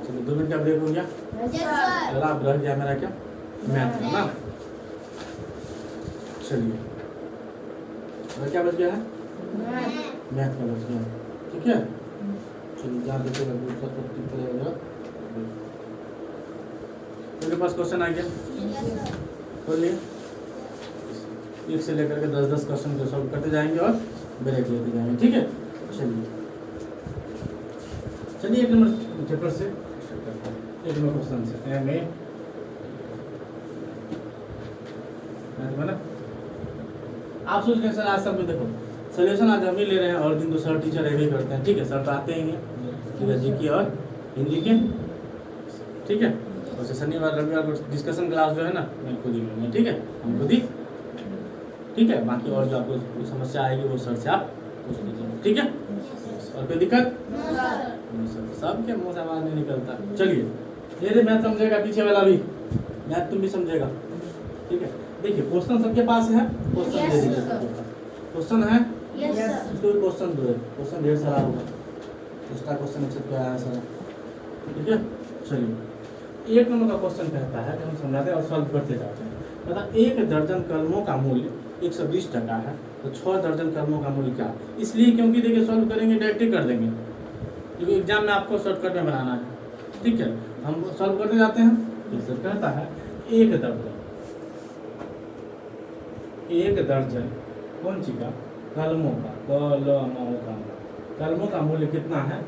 चलो 2 मिनट का ब्रेक हो गया। चला अब रह गया मेरा क्या, मैथ का ना। चलिए और क्या बच गया है, मैथ का बच गया। ठीक है चलिए जहाँ देखिएगा दूसरा टॉपिक पड़ेगा। मेरे पास क्वेश्चन आ गया, खोलिए। 1 से लेकर के 10-10 क्वेश्चन को सॉल्व करते जाएंगे और ब्रेक लेते जाएंगे। ठीक है चलिए 1 नंबर चैप्टर से 1 नंबर क्वेश्चन से एम ए आप सोच रहे हैं सर आज सब में देखो सोल्यूशन आज हम ही ले रहे हैं और दिन तो सर टीचर यही करते हैं। ठीक है सर तो आते ही हैं जी की और हिंदी के। ठीक है वैसे शनिवार रविवार को डिस्कशन क्लास जो है ना मैं खुद ही लूँगा। ठीक है हम खुद ही। ठीक है बाकी और जो आपको समस्या आएगी वो सर से आप पूछ लीजिए। ठीक है और कोई दिक्कत नहीं सर, सबके मुँह से आवाज नहीं निकलता। चलिए ये मैथ समझेगा, पीछे वाला भी मैथ तुम भी समझेगा। ठीक है देखिए क्वेश्चन सबके पास है, क्वेश्चन दे दीजिए सबके पास। क्वेश्चन है इसको भी क्वेश्चन दो, क्वेश्चन ढेर सारा होगा। दूसरा क्वेश्चन एक्सेप्ट क्या है सारा। ठीक है चलिए 1 नंबर का क्वेश्चन कहता है कि हम समझाते हैं और सॉल्व करते जाते हैं। बता 1 दर्जन कलमों का मूल्य 120 टका है तो 6 दर्जन कलमों का मूल्य क्या, इसलिए क्योंकि देखिए सॉल्व करेंगे डायरेक्ट कर देंगे क्योंकि एग्जाम में आपको शॉर्टकट में बनाना है। ठीक है हम सॉल्व करते जाते हैं। तो कहता है 1 दर्जन कौन सी का कलमों का कलमों का मूल्य कितना है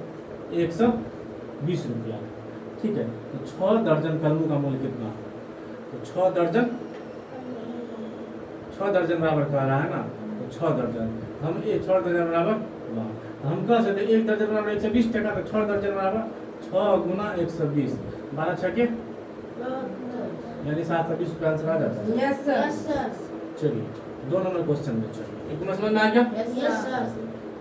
120 रुपया। ठीक है तो 6 दर्जन कलमों का मूल्य कितना है, तो 6 दर्जन बराबर कह रहा है ना, तो 6 दर्जन हम 6 दर्जन बराबर हम कह सकते 1 दर्जन बराबर 120 टका, तो 6 दर्जन बराबर 6 गुना 120 12 छके यानी 720 रुपया आंसर आ जाता है। Yes sir. चलिए 2 नंबर क्वेश्चन में चलिए एक समझ में आ गया। Yes sir.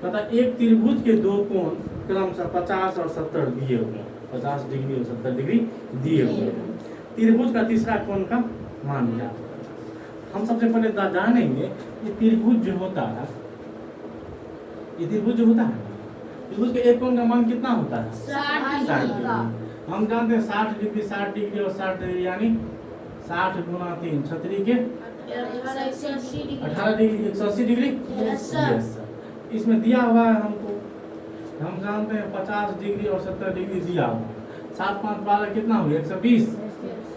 पता एक त्रिभुज के 2 कोण क्रमशः 50 और 70 दिए हुए हैं, 50 डिग्री और 70 डिग्री दिए हुए हैं। त्रिभुज का तीसरा कोण का मान क्या है। हम सबसे पहले जानेंगे ये त्रिभुज जो होता है, ये त्रिभुज जो होता है त्रिभुज के एक कोण का मान कितना होता है 60 डिग्री। हम जानते हैं 60 डिग्री 60 डिग्री और 60 डिग्री यानी 60 गुना 3 36 के 18 डिग्री 180 डिग्री। Yes sir. इसमें दिया हुआ है हमको, हम जानते हैं 50 डिग्री और 70 डिग्री दिया हुआ है। 7 5 12 कितना हो गया 120।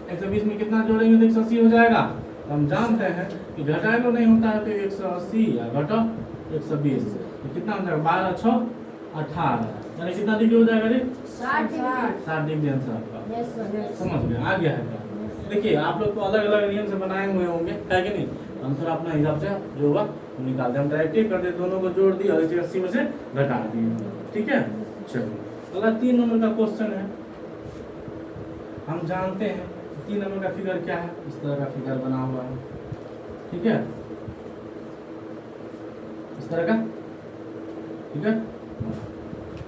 120 में कितना जोड़ेंगे तो 180 हो जाएगा। हम जानते हैं कि घटाए तो नहीं होता है तो 180 या घटो 120 तो कितना हो जाएगा 12 6 18 यानी कितना डिग्री हो जाएगा रे 60 डिग्री आंसर आपका। समझ गए आ गया है क्या। देखिए आप लोग को अलग अलग नियम से बनाए हुए होंगे है कि नहीं, हम थोड़ा अपना हिसाब से जो होगा निकालते हम डायरेक्ट कर दे, दोनों को जोड़ दिए और 180 में से घटा दिए। ठीक है चलिए अगला 3 नंबर का क्वेश्चन है। हम जानते हैं 3 नंबर का फिगर क्या है, इस तरह का फिगर बना हुआ है। ठीक है इस तरह का फिगर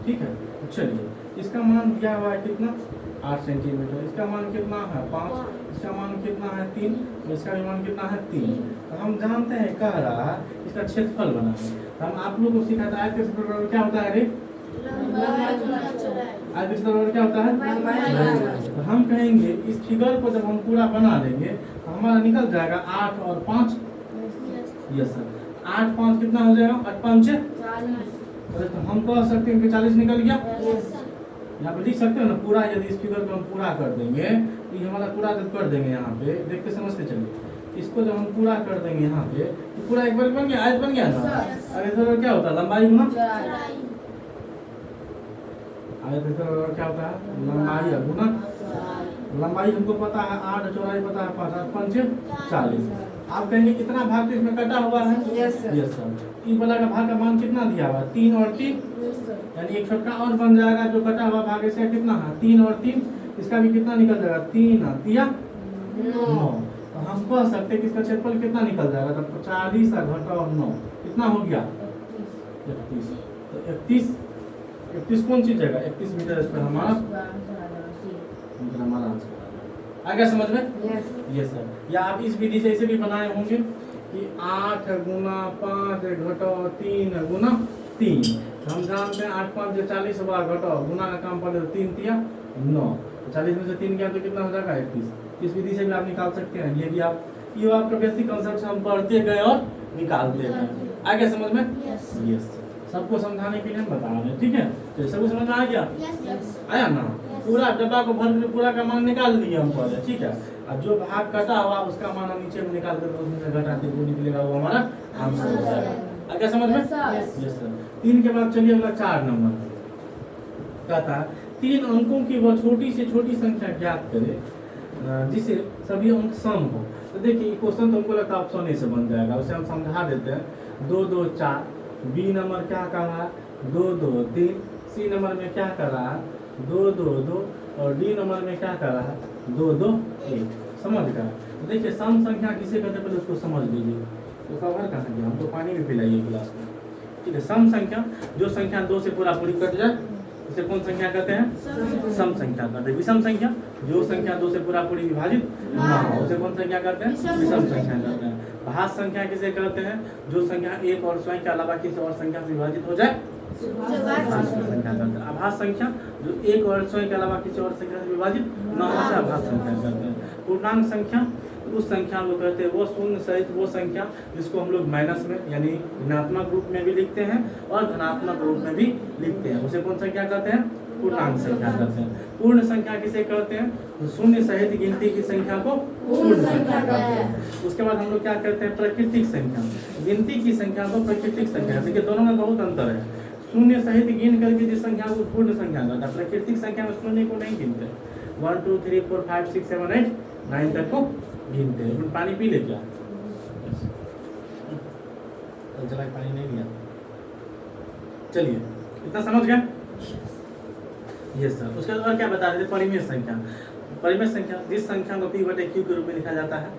ठीक है। चलिए इसका मान दिया हुआ है कितना 8 सेंटीमीटर, इसका मान कितना है 5, इसका मान कितना है 3, इसका भी मान कितना है 3। तो हम जानते हैं कह रहा है इसका क्षेत्रफल बनाना है। तो हम आप लोगों को सिखाते हैं आयत का क्षेत्रफल क्या होता है रे, आयत का क्षेत्रफल क्या होता है। तो हम कहेंगे इस फिगर को जब हम पूरा बना लेंगे तो हमारा निकल जाएगा 8 और 5। यस सर 8 5 कितना हो जाएगा 8 5 40। तो हम कह सकते हैं कि 40 निकल गया। यहाँ पे लिख सकते हो ना पूरा, यदि इस फिगर को हम पूरा कर देंगे तो ये हमारा पूरा जब कर देंगे यहाँ पे देखते समझते चलिए इसको जब हम पूरा कर देंगे यहाँ पे तो पूरा एक बार बन गया आयत बन गया ना। आयत का क्या होता है लंबाई गुना आयत का क्या होता है लंबाई गुना लंबाई हमको पता है 8 चौड़ाई पता है 5 8 5 40। आप कहेंगे कितना भाग तो इसमें कटा हुआ है। यस सर ई वाला का भाग का मान कितना दिया हुआ है 3 और 3 यानी एक छोटा और बन जाएगा जो कटा हुआ भाग इसका कितना है 3 और 3 इसका भी कितना निकल जाएगा 3 3 9। तो हम कह सकते हैं कि इसका क्षेत्रफल कितना निकल जाएगा तब 40 घटाओ 9 कितना हो गया 31। तो 31 कौन सी जगह 31 मीटर इस पर हमारा आंसर आ गया समझ में। यस सर या आप इस विधि से इसे भी बनाए होंगे कि 8 गुना 5 घटाओ 3 गुना 3। हम जानते हैं 8 5 40 बार घटाओ गुना का काम पड़े 3 3 9। 40 में से 3 गया तो कितना हो जाएगा 31। इस विधि से भी आप निकाल सकते हैं। ये भी आप ये आपका बेसिक कंसेप्ट हम पढ़ते गए और निकालते गए। आ गया समझ में? यस। सबको समझाने के लिए हम बता रहे हैं, ठीक है? तो सबको समझ में आ गया? आया ना? पूरा डब्बा को भर के पूरा का मान निकाल लिया हम पहले, ठीक है? अब जो भाग कटा हुआ उसका मान नीचे में निकाल कर उसमें से घटाते वो निकलेगा, वो हमारा आंसर हो जाएगा। आ गया समझ में? Yes sir. 3 के बाद चलिए अगला 4 नंबर कहता है 3 अंकों की वह छोटी से छोटी संख्या ज्ञात करे जिसे सभी अंक सम हो। तो देखिए क्वेश्चन तो हमको लगता है ऑप्शन ए से बन जाएगा, उसे हम समझा देते हैं। 2 2 4, बी नंबर क्या कर रहा है 2 2 3, सी नंबर में क्या कर रहा है 2 2 2 और डी नंबर में क्या कर रहा है 2 2 1। समझ गए? तो देखिए सम संख्या किसे कहते हैं पहले उसको समझ लीजिए। तो कवर कहाँ गया, हमको पानी भी पिलाइए गिलास में, ठीक है? सम संख्या जो संख्या 2 से पूरा पूरी कट जाए उसे कौन संख्या कहते हैं? सम संख्या कहते हैं। विषम संख्या जो संख्या 2 से पूरा पूरी विभाजित ना हो उसे कौन संख्या कहते हैं? विषम संख्या कहते हैं। भाज्य संख्या किसे कहते हैं? जो संख्या एक और स्वयं के अलावा किसी और संख्या से विभाजित हो जाए भाज्य संख्या कहते हैं। अभाज्य संख्या जो एक और स्वयं के अलावा किसी और संख्या से विभाजित ना हो उसे अभाज्य संख्या कहते हैं। पूर्णांक संख्या उस संख्या को कहते हैं वो शून्य सहित वो संख्या जिसको हम लोग माइनस में यानी ऋणात्मक रूप में भी लिखते हैं और धनात्मक रूप में भी लिखते हैं, उसे कौन संख्या कहते हैं? पूर्णांक संख्या कहते हैं। पूर्ण संख्या किसे कहते हैं? तो शून्य सहित गिनती की संख्या को पूर्ण संख्या कहते हैं। उसके बाद हम लोग क्या कहते हैं? प्राकृतिक संख्या। गिनती की संख्या को प्राकृतिक संख्या, देखिए दोनों में बहुत अंतर है। शून्य सहित गिन करके जिस संख्या को पूर्ण संख्या कहता है, प्राकृतिक संख्या में शून्य को नहीं गिनते। 1 2 3 4 5 6 7 8 9 तक को गिनते हैं। पानी पी ले क्या? चला पानी नहीं लिया। चलिए इतना समझ गए? Yes sir. उसके बाद और क्या बता रहे थे? परिमेय संख्या। परिमेय संख्या जिस संख्या को p बटे q के रूप में लिखा जाता है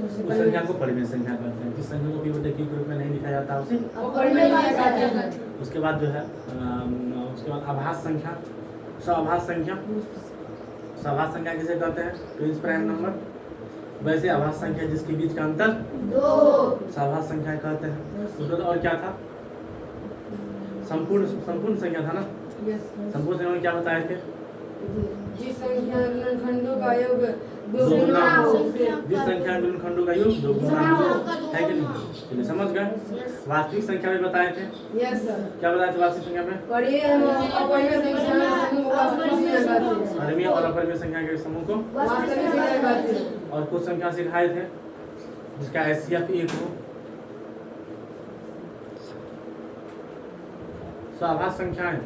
उस संख्या को परिमेय संख्या कहते हैं। जिस संख्या को p बटे q के रूप में नहीं लिखा जाता उसे अपरिमेय कहते हैं। उसके बाद जो है उसके बाद आभास संख्या, स्वाभास संख्या। स्वाभास संख्या किसे कहते हैं? Twins prime number. वैसे आभास संख्या जिसके बीच का अंतर 2 स्वाभास संख्या कहते हैं। उसके बाद और क्या था? संपूर्ण संख्या था ना? संपूर्ण संख्या में क्या बताए थे? जिस संख्या गुणनखंडों का योग दो गुना हो, जिस संख्या गुणनखंडों का योग 2 गुना हो, है कि नहीं? चलिए समझ गए? वास्तविक संख्या में बताए थे। Yes sir. क्या बताए थे वास्तविक संख्या में? परिमेय और अपरिमेय संख्या के समूह को वास्तविक संख्या कहते हैं। और कुछ संख्या सिखाए थे जिसका HCF 1 हो। स्वाभास संख्या है,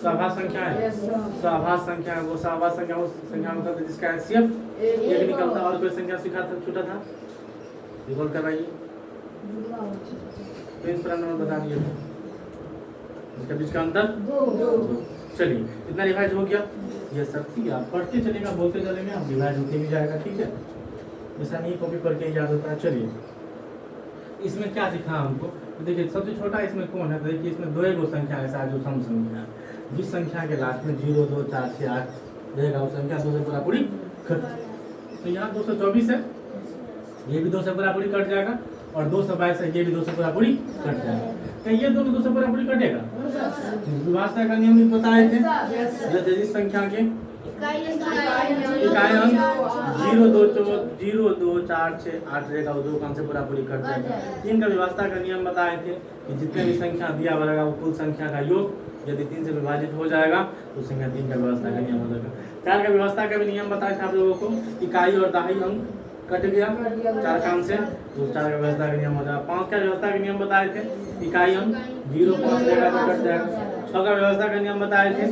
स्वाभास संख्या है, स्वाभास संख्या है। वो स्वाभास संख्या उस संख्या में कहते हैं जिसका HCF 1 निकलता। और कोई संख्या सीखा था छूटा था? रिकॉल करवाइए। तो इस प्रकार नंबर बता दिए थे इसके बीच का अंतर 2। चलिए इतना रिवाइज हो गया। ये सब ठीक है, आप पढ़ते चलेगा बोलते चलेंगे आप रिवाइज होते भी जाएगा, ठीक है? ऐसा नहीं कॉपी पढ़ के याद होता है। चलिए इसमें क्या सीखा हमको? तो देखिए सबसे छोटा इसमें कौन है? तो देखिए इसमें 2 संख्या ऐसा जो सम संख्या है। जिस संख्या के लास्ट में 0 2 4 6 8 रहेगा उस संख्या 2 से पूरा पूरी कट। तो यहाँ 224 है, ये भी 2 से पूरा पूरी कट जाएगा और 222 है, ये भी 2 से पूरा पूरी कट जाएगा। क्या ये दोनों 2 से पूरा पूरी कटेगा? विभाजन का नियम भी बताए थे। जैसे इस संख्या के इकाई अंक 0 2 4 6 8 रहेगा, वो 2 अंक से पूरा पूरी कट जाएगा। 3 का व्यवस्था का नियम बताए थे कि जितने भी संख्या दिया रहेगा वो कुल संख्या का योग यदि 3 से विभाजित हो जाएगा तो संख्या 3 का व्यवस्था का नियम हो जाएगा। 4 का व्यवस्था का भी नियम बताया था आप लोगों को। इकाई और दहाई अंक कट गया 4 का अंक से तो 4 का व्यवस्था का नियम हो जाएगा। 5 का व्यवस्था का नियम बताए थे। इकाई अंक 0 5 रहेगा तो कट जाएगा। 6 का व्यवस्था का नियम बताए थे।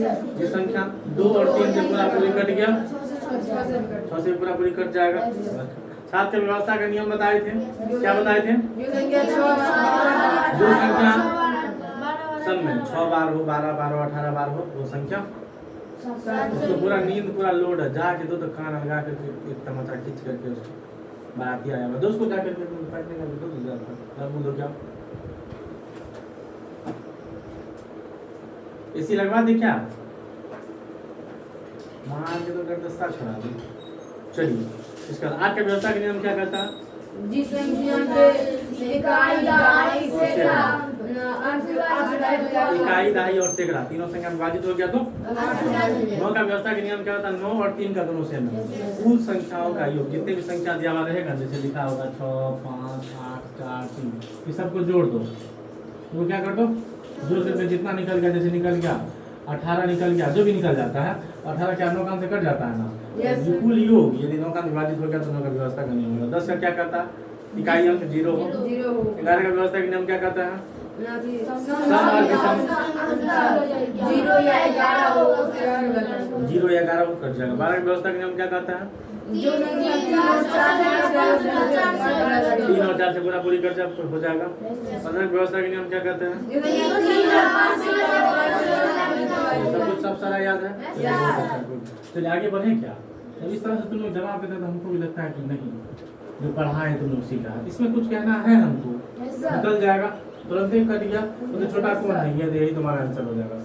ये संख्या 2 और 3 से पूरा पूरी कट गया, 6 से पूरा पूरी कट जाएगा। 7 का व्यवस्था का नियम बताए थे। क्या बताए थे? जो संख्या सब में 6 बार हो, 12 बार हो, 18 बार हो, वो संख्या उसको पूरा नींद पूरा लोड है, जाके दो तो खाना लगा करके एक तमाचा खींच करके उसको बाराती आया हुआ दोस्त को जाकर के बैठने का दो जाता बोलो क्या एसी लगवा दे क्या? वहां के तो गर्दस्ता छोड़ा दे। चलिए इसका 8 का व्यवस्था का नियम क्या करता है? जिस संख्या पे इकाई दहाई और सैकड़ा इकाई दहाई और सैकड़ा तीनों संख्या में विभाजित हो गया तो 9 का व्यवस्था के नियम क्या होता है? 9 और 3 का दोनों सेम है। कुल संख्याओं का योग, जितने भी संख्या दिया हुआ रहेगा, जैसे लिखा होगा 6, 5, 8, 4, 3, ये सबको जोड़ दो। तो क्या कर दो? जोड़ करके जितना निकल गया, जैसे निकल गया 18 निकल गया, जो भी निकल जाता है 18 क्या 9 का से कट जाता है ना। Yes, ये कुल योग यदि 9 का विभाजित हो गया तो 9 का व्यवस्था का नियम होगा। 10 का क्या करता है? इकाई अंक 0 हो। 0 हो 11 का व्यवस्था के नियम क्या कहता है? ना कि सम 0 या 11 हो उससे अलग है। 0 या 11 कट जाएगा। 12 की व्यवस्था के नियम क्या कहता है? जो संख्या 3 और 4 3 और 4 से पूरा पूरी कट हो जाएगा। 15 की व्यवस्था के नियम क्या कहते हैं? जो संख्या 3 और 5 सब कुछ सब सारा याद है? चलिए आगे बढ़े क्या? जब इस तरह से तुम लोग जवाब देते तो हमको भी लगता है कि नहीं, जो पढ़ा है तुम लोग सीखा है, इसमें कुछ कहना है हमको, निकल जाएगा तुरंत ही कट गया। तो छोटा कौन है? ये यही तुम्हारा आंसर हो जाएगा।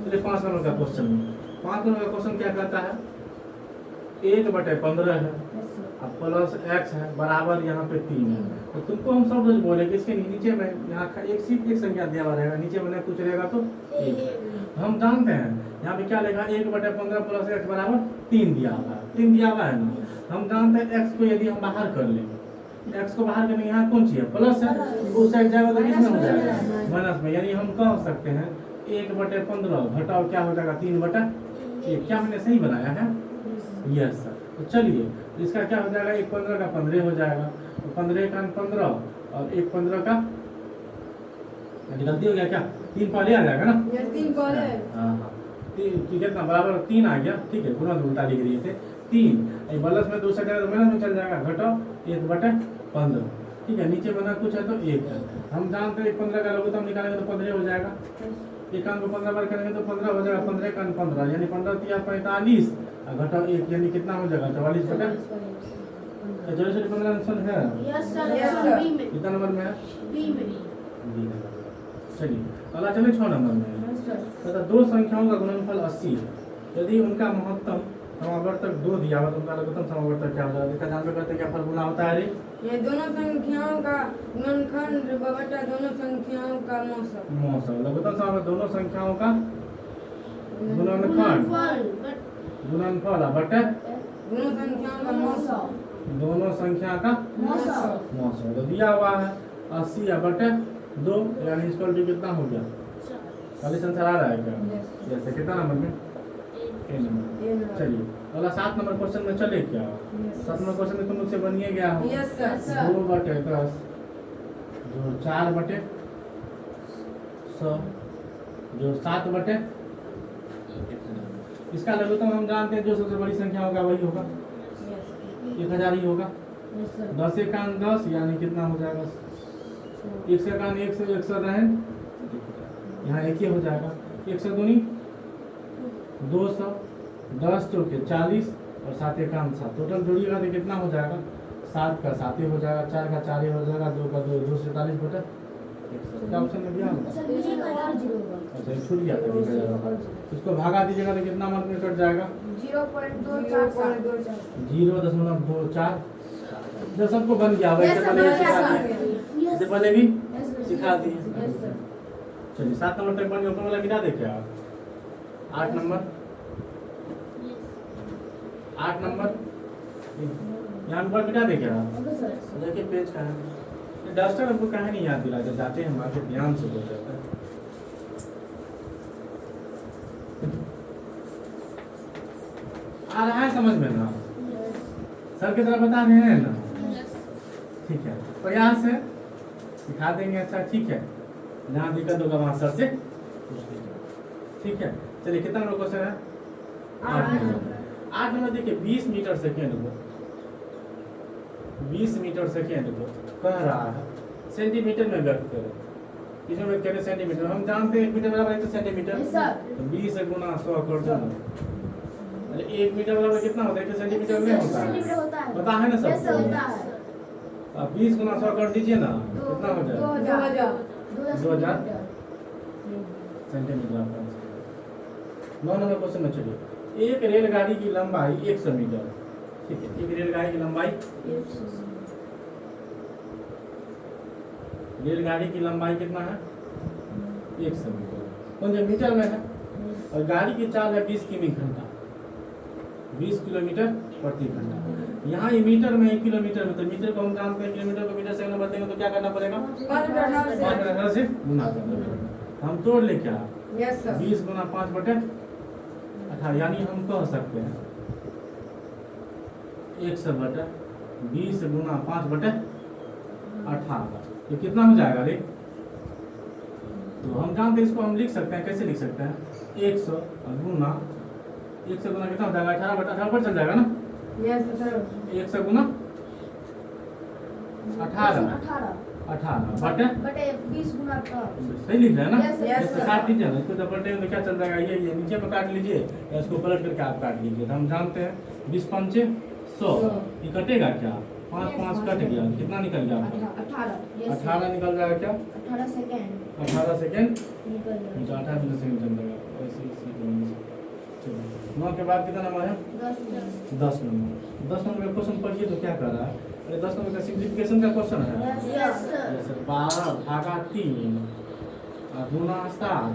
चलिए 5 नंबर का क्वेश्चन में 5 नंबर का क्वेश्चन क्या कहता है? 1/15 है अब प्लस x है बराबर यहाँ पे 3 है। तो तुमको हम सब रोज बोले कि इसके नीचे में यहाँ एक सिर्फ एक संख्या दिया हुआ रहेगा, नीचे में कुछ रहेगा तो 1। हम जानते हैं यहाँ पे क्या लिखा? 1/15 प्लस x बराबर 3 दिया हुआ है। 3 दिया हुआ है ना। हम जानते हैं x को यदि हम बाहर कर लें, x को बाहर करने यहाँ कौन चाहिए? प्लस है, उस साइड जाएगा तो किसमें हो जाएगा? माइनस में। यानी हम कह सकते हैं 1/15 घटाओ क्या हो जाएगा? 3/1। क्या मैंने सही बनाया है? Yes sir. तो चलिए इसका क्या हो जाएगा? 1/15 का 15 हो जाएगा, तो 15 का 15 और 1/15 का गलती हो गया क्या? 3 पहले आ जाएगा ना? 3 कॉल है। हाँ हाँ, कितना बराबर 3 आ गया। ठीक है, गुणा उल्टा लिख दिए थे 3। प्लस में 2 से जाएगा तो माइनस में चल जाएगा। घटाओ 1/15। ठीक है, नीचे बना कुछ है तो 1 है। हम जानते हैं 15 का लघुत्तम निकालेंगे तो 15 हो जाएगा। 1 को 15 बार करेंगे तो 15 हो जाएगा। 15 का 15 यानी 15 तिया 45 घटाओ 1 यानी कितना हो जाएगा? 44/। चलिए चलिए 15 आंसर है। यस सर कितना नंबर में है? बी में। चलिए अगला चलिए 6 नंबर में तथा 2 संख्याओं का गुणनफल 80 है। यदि उनका महत्तम समावर्तक 2 दिया हुआ तो उनका लघुत्तम समावर्तक क्या हो जाएगा? इसका जानते करते क्या फॉर्मूला होता है? ये दोनों संख्याओं का गुणनखंड बटा दोनों संख्याओं का मौसा। लघुत्तम समावर्तक दोनों संख्याओं का गुणनखंड गुणनफल बटे दोनों संख्याओं का मौसा। दोनों संख्या का मौसा। तो दिया हुआ है 80 बटे 2 यानी इसका भी कितना हो गया? 40 आंसर आ रहा है क्या? जैसे कितना नंबर में? ए नंबर। चलिए अगला 7 नंबर क्वेश्चन में चले क्या? 7 नंबर क्वेश्चन में तुम मुझसे बनिए गया हो। यस सर 2/10 जो 4/100 जो 7/, इसका लघुत्तम हम जानते हैं जो सबसे बड़ी संख्या होगा वही होगा, 1000 ही होगा। 10 से 10 यानी कितना हो जाएगा? 1 से 1 से 100 रहे यहाँ 1 ही हो जाएगा। 1 से 2 200, 10 चौके 40 और 7 1 7। टोटल जोड़िएगा तो कितना हो जाएगा? 7 का 7 ही हो जाएगा, 4 का 4 ही हो जाएगा, 2 का 2 240/100। क्या ऑप्शन में दिया होगा? अच्छा छूट गया था। इसको भागा दीजिएगा तो कितना मार्क में कट जाएगा? 0.224। 0.24। जब सबको बन गया वैसे पहले भी सिखा दिए। चलिए 7 नंबर तक बन गया। ऊपर वाला गिरा दे क्या? 8 नंबर 8 नंबर यहाँ पर बिठा दे क्या? देखिए पेज कहाँ है? डस्टर हमको कहाँ नहीं याद दिला जब जाते हैं हमारे ध्यान से बोल जाता है। आ रहा है समझ में ना? सर की तरह बता रहे हैं ना? ठीक है, प्रयास है सिखा देंगे। अच्छा ठीक है, जहाँ दिक्कत होगा वहाँ सर से पूछ लीजिए। ठीक है, चलिए कितना नंबर क्वेश्चन है? 8 नंबर। 8 नंबर देखिए 20 मीटर सेकेंड को 20 मीटर सेकेंड को कह रहा है सेंटीमीटर में व्यक्त करें। किसमें व्यक्त करें? सेंटीमीटर। हम जानते हैं 1 मीटर बराबर 1 सेंटीमीटर। तो 20 गुना 100 कर दो। अरे 1 मीटर बराबर कितना होता है? 1 सेंटीमीटर में होता है। पता है ना सबको? अब 20 गुना 100 कर दीजिए ना, कितना हो जाएगा? 2000 सेंटीमीटर आपका। 9 नंबर क्वेश्चन में चलिए। एक रेलगाड़ी की लंबाई 100 मीटर। ठीक है, एक रेलगाड़ी की लंबाई रेलगाड़ी की लंबाई कितना है? 100 मीटर। कौन मीटर में है? और गाड़ी की चाल है 20 किमी घंटा, 20 किलोमीटर प्रति घंटा। यहाँ ये मीटर में 1 किलोमीटर में, तो मीटर को हम जानते हैं, किलोमीटर को मीटर से नंबर देंगे तो क्या करना पड़ेगा, 5/18 से गुना करना पड़ेगा। हम तोड़ ले क्या, यस सर 20 गुना 5/18, यानी हम कह सकते हैं 100/20 गुना 5/18, ये कितना हो जाएगा रे। तो हम जानते हैं इसको, हम लिख सकते हैं, कैसे लिख सकते हैं, 100 गुना 100 गुना कितना हो जाएगा, 18/18 पर चल जाएगा ना, यस सर 100 गुना 18 बटे 20 गुना का। सही लिख रहे हैं ना, Yes, sir. Yes, sir. काट लीजिए ना इसको, तो बटे में क्या चल जाएगा, ये नीचे में काट लीजिए या इसको पलट करके आप काट लीजिए। तो हम जानते हैं 20 पंचे 100, ये कटेगा क्या, 5 5 कट गया, कितना निकल गया आपका, 18 निकल जाएगा क्या, 18 सेकंड 18 सेकेंड, निकल गया। 18 मिनट सेकेंड चल जाएगा ऐसे इसी तरीके से। चलो 9 के बाद कितना नंबर है, 10 नंबर। 10 नंबर का क्वेश्चन पढ़िए तो क्या कर रहा है, अरे 10 नंबर का सिंप्लीफिकेशन का क्वेश्चन है। Yes sir. 12 भागा 3 गुना 7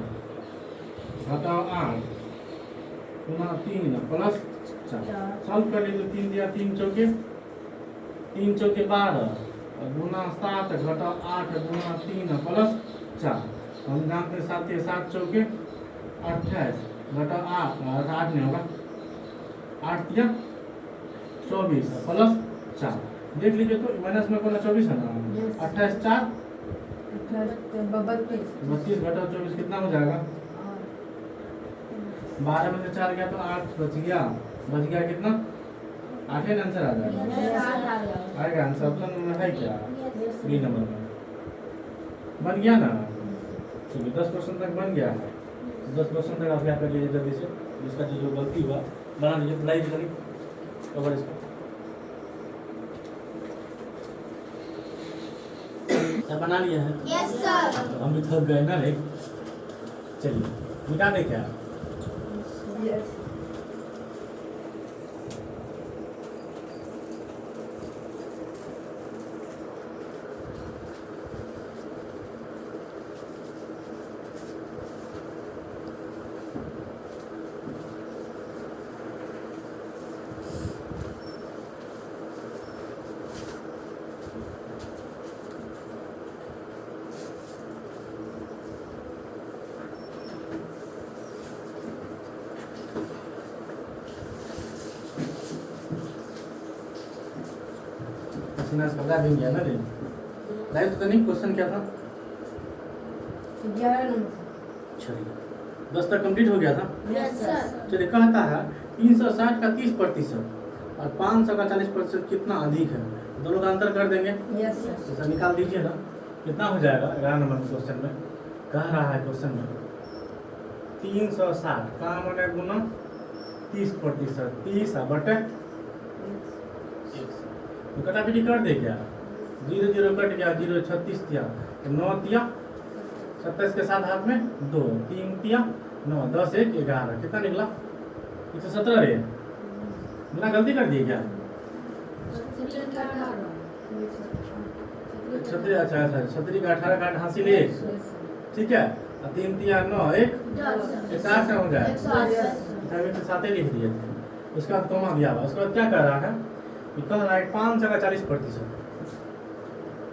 घटाओ 8 गुना 3 प्लस 4, सॉल्व कर लीजिए। 3 दिया 3 चौके 12 गुना 7 घटाओ 8 गुना 3 प्लस 4, हम जानते हैं 7 चौके 28 घटाओ 8 नहीं होगा, 8 दिया 24 प्लस 4, देख लीजिए तो माइनस में कोना 24 है ना, 28 4 32 घटाओ 24 कितना हो जाएगा, 12 में से 4 गया तो 8 बच गया कितना, 8 आंसर आ जाएगा, आएगा आंसर। ऑप्शन में है क्या, बी नंबर में बन गया ना। चलिए 10 क्वेश्चन तक बन गया है, 10 क्वेश्चन तक आप क्या कर लीजिए जल्दी से, जिसका जो गलती हुआ बना लीजिए, लाइव करिए कवर इसका। सब बना लिया है, यस सर। हम भी थक गए ना रे। चलिए मिटा दे क्या, यस पसीना से कपड़ा भी गया ना रे। लाइव तो नहीं, क्वेश्चन क्या था, 11 नंबर चलिए 10 तक कंप्लीट हो गया था। Yes sir. चलिए कहता है 360 का 30% और 500 का 40% कितना अधिक है, दोनों का अंतर कर देंगे, यस सर ऐसा निकाल दीजिए ना, कितना हो जाएगा। 11 नंबर के क्वेश्चन में कह रहा है, क्वेश्चन में 360 का मैंने गुना 30%, 30 बटे 100, तो कटापीटी कर दे क्या, 0 0 कट गया, 0 36 दिया, 9 दिया 27 के साथ हाथ में 2, 3 दिया 9, 10 1 11, कितना निकला 117 रे, बिना गलती कर दिए क्या, 36 अच्छा 36 का 18 काट हासिल 1, ठीक है, 3 दिया 9 1 108 का हो जाए, 108 साथ ही लिख दिए, उसके बाद कॉमा दिया हुआ, उसके बाद क्या कर रहा है, कह रहा है 500 का 40%,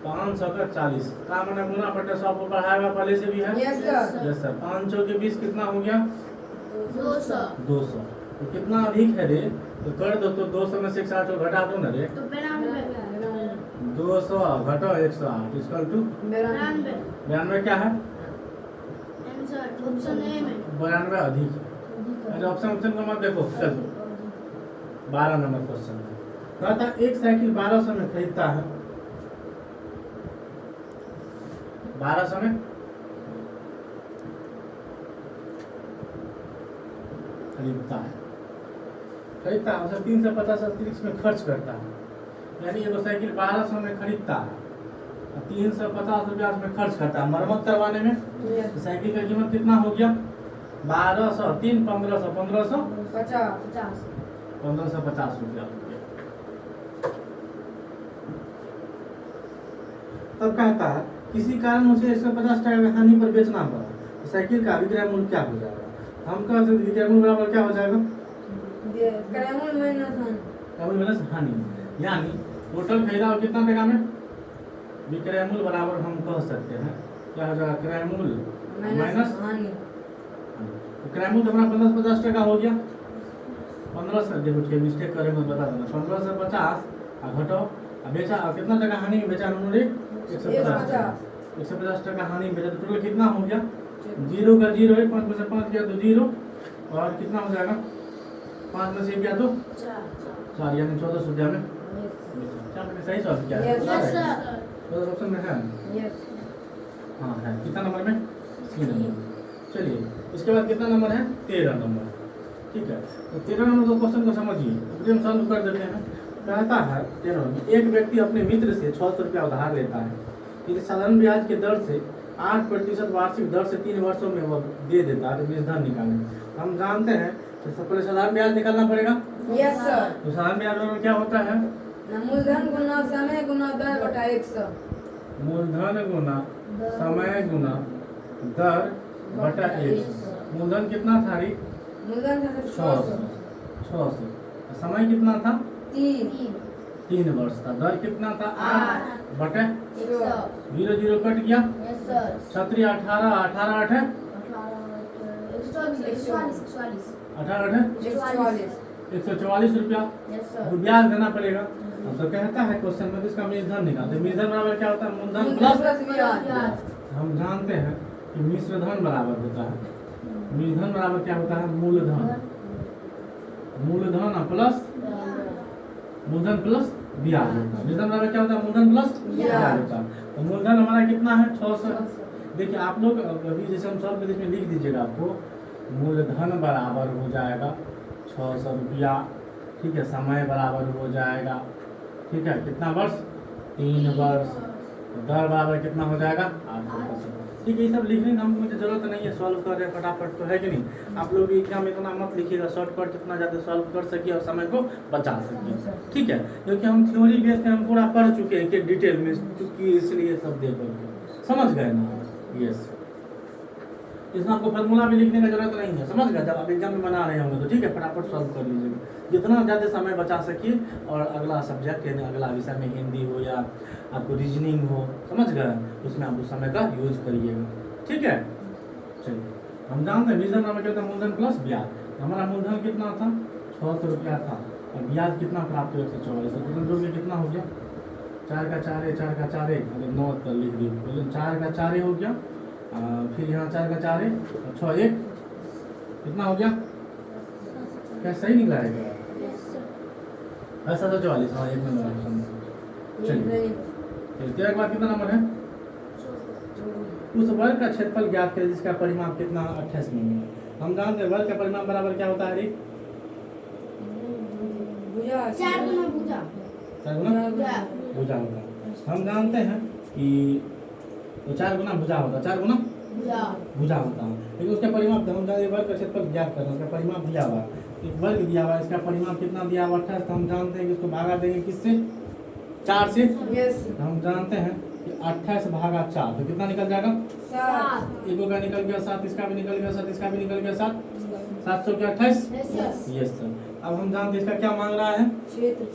500 का 40 का मैंने गुना बटे 100 को बढ़ाया हुआ पहले से भी है, यस सर यस सर। 500 के 20 कितना हो गया, 200 200, तो कितना अधिक है रे, तो कर दो, तो 200 में से 108 को घटा दो ना रे, तो 92 200 घटो 108 इक्वल टू 92 92 क्या है, आंसर ऑप्शन ए में 92 अधिक है। अरे ऑप्शन को मत देखो, चल 12 नंबर क्वेश्चन में कहता एक साइकिल 1200 में खरीदता है, 1200 में खरीदता है, उसे 350 अतिरिक्त में खर्च करता है, यानी एगो साइकिल 1200 में खरीदता है, 350 रुपया उसमें खर्च करता है मरम्मत करवाने में, तो साइकिल का कीमत कितना हो गया, 1200 3 1500 1550 रुपया हो गया। तब कहता है किसी कारण उसे 150 टका हानि पर बेचना पड़ा, तो साइकिल का विक्रय मूल्य क्या हो जाएगा, हम कह सकते विक्रयमूल्य बराबर क्या हो जाएगा? क्रयमूल्य माइनस हानि। क्रयमूल्य माइनस हानि, यानी टोटल खरीदा हुआ कितना टका में? विक्रयमूल्य बराबर हम कह सकते हैं क्या हो जाएगा? क्रयमूल्य माइनस हानि। क्रयमूल्य अपना 15 से 50 टका हो गया। 15 से, देखो ठीक मिस्टेक करेंगे बता देना, 15 से 50 घटो बेचा, कितना टका हानि में बेचा उन्होंने? 150। 150 टका हानि में बेचा, तो टोटल कितना हो गया? 0 का 0 है, 5 में से 5 गया तो 0, और कितना हो जाएगा? 5 में से 1 गया तो 4, यानी 1400 रुपया में। क्या मैंने सही सवाल किया है? Yes sir. तो ऑप्शन में है। यस। हाँ है, कितना नंबर में? 3 नंबर। चलिए इसके बाद कितना नंबर है? 13 नंबर। ठीक है, तो 13 नंबर का क्वेश्चन को समझिए, तो हम सॉल्व कर देते हैं। कहता है 13 में, एक व्यक्ति अपने मित्र से 600 रुपया उधार लेता है, यदि साधारण ब्याज के दर से 8% वार्षिक दर से 3 वर्षों में वो दे देता है, तो मूलधन निकालें। हम जानते हैं कि सबसे पहले साधारण ब्याज निकालना पड़ेगा। Yes sir. तो साधारण ब्याज में क्या होता है? मूलधन गुना समय गुना दर बटा 100। मूलधन गुना समय गुना दर बटा 100। मूलधन कितना था री? मूलधन था 600। 600। समय कितना था? 3 वर्ष था। दर कितना था? 8 बटे 100। 0 0 कट गया। Yes sir. 17 18 18 8 है 18 8 144 रुपया यस सर। तो ब्याज देना पड़ेगा। तो कहता है क्वेश्चन में, इसका मूलधन निकालते। मूलधन बराबर क्या होता है? मूलधन प्लस ब्याज। हम जानते हैं कि मिश्रधन बराबर होता है, मूलधन बराबर क्या होता है? मूलधन। मूलधन प्लस मूलधन प्लस ब्याज होता है। मूलधन बराबर क्या होता है? मूलधन प्लस ब्याज होता है। तो मूलधन हमारा कितना है? 600। देखिए आप लोग अभी जैसे हम सॉल्व करते हैं लिख दीजिएगा, आपको मूलधन बराबर हो जाएगा 600 रुपया। ठीक है, समय बराबर हो जाएगा, ठीक है, कितना वर्ष? 3 वर्ष। दर बराबर कितना हो जाएगा? 8%। ठीक है, ये सब लिखने का मुझे जरूरत नहीं है, सॉल्व कर रहे हैं फटाफट, तो है कि नहीं? आप लोग एग्जाम में इतना मत लिखिएगा, शॉर्टकट जितना ज़्यादा सॉल्व कर सकिए और समय को बचा सकिए। ठीक है, क्योंकि हम थ्योरी बेस में हम पूरा पढ़ चुके हैं कि डिटेल में, चूँकि इसलिए सब देख करके समझ गए ना? यस, इसमें आपको फार्मूला भी लिखने का जरूरत नहीं है, समझ गए? जब आप एग्जाम में बना रहे होंगे तो ठीक है, फटाफट सॉल्व कर लीजिएगा, जितना ज़्यादा समय बचा सकिए। और अगला सब्जेक्ट यानी अगला विषय में हिंदी हो या आपको रीजनिंग हो, समझ गए, उसमें आप उस समय का यूज करिएगा। ठीक है, चलिए हम जानते हैं मूलधन बराबर क्या होता है? मूलधन प्लस ब्याज। हमारा मूलधन कितना था? 600 रुपया था, और ब्याज कितना प्राप्त हुआ? 144। तो जोड़ के कितना हो गया? 4 का 4 है, 4 का 4 है, 9 तक लिख दी, 4 का 4 हो गया, फिर यहाँ 4 का 4 है, 6 1 कितना हो गया? क्या सही निकला है क्या? 744। हाँ, एक नंबर। चलिए 13 के बाद कितना नंबर है? उस वर्ग का क्षेत्रफल ज्ञात करें जिसका परिमाप कितना? 28 मिमी। हम जानते हैं वर्ग का परिमाप बराबर क्या होता है री? भुजा। 4 गुना भुजा। 4 गुना भुजा होता है। हम जानते हैं कि तो 4 गुना भुजा होता है, 4 गुना भुजा होता है। लेकिन उसका परिमाप हम जानते हैं, वर्ग का क्षेत्रफल ज्ञात करना, उसका परिमाप दिया हुआ है, एक वर्ग दिया हुआ है, इसका परिमाप कितना दिया हुआ? 28। तो हम जानते हैं कि इसको भागा देंगे किससे? 4 से। यस। तो हम जानते हैं कि 28 भागा 4 तो कितना निकल जाएगा? 7। एक का निकल गया 7, इसका भी निकल गया 7, इसका भी निकल गया 7, 700 के 28। Yes sir. अब हम जानते हैं इसका क्या मांग रहा है? क्षेत्र।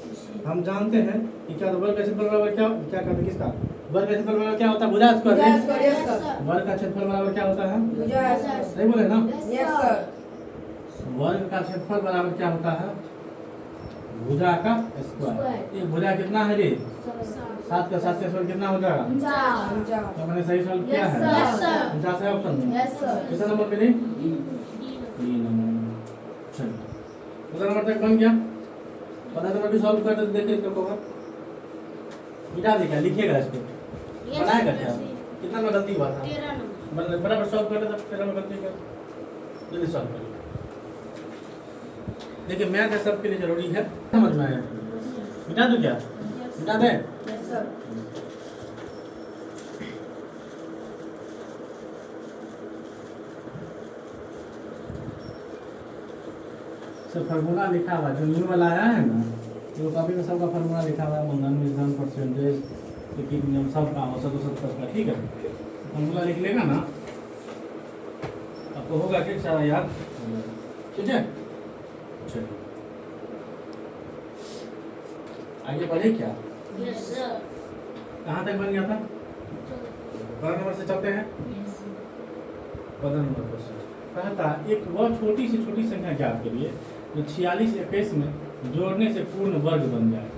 हम जानते हैं कि क्या वर्ग का क्षेत्रफल बराबर क्या कहते हैं? किसका वर्ग का क्षेत्रफल बराबर क्या होता है? भुजा स्क्वायर। Yes sir. वर्ग का क्षेत्रफल बराबर क्या होता है? भुजा। सही बोले ना? Yes sir. वर्ग का क्षेत्रफल बराबर क्या होता है? भुजा का स्क्वायर। ये भुजा कितना है रे? 7 का 7 का स्क्वायर कितना हो जाएगा? भुजा। तो मैंने सही सॉल्व किया है। Yes, sir. 50 है ऑप्शन में। Yes sir. कितना नंबर पे नहीं? 3 नंबर। चलिए कितना नंबर तक बन गया? 15 नंबर भी सॉल्व कर दे, देखिए इसको होगा। मिटा देगा, लिखिएगा इसको, बनाएगा क्या? कितना में गलती हुआ था? 13 नंबर। बराबर सॉल्व कर दे, तब 13 में गलती कर, जल्दी सॉल्व करिए। देखिए मैथ है सबके लिए जरूरी है, समझ में आया? मिटा दूं क्या? मिटा दें? Yes sir. सब फार्मूला लिखा हुआ जो न्यू वाला आया है ना, तो कॉपी में सबका फार्मूला लिखा हुआ है, मूलधन मूलधन परसेंटेज टिकट नियम सब का औसत औसत सबका। ठीक है, फार्मूला लिख लेगा ना, अब आपको होगा कि सारा याद, ठीक है। चलिए आगे बढ़े क्या, Yes, sir. कहाँ तक बन गया था? 12 नंबर से चलते हैं। 15 नंबर क्वेश्चन कहता एक वह छोटी संख्या ज्ञात करिए जो 46 21 में जोड़ने से पूर्ण वर्ग बन जाए।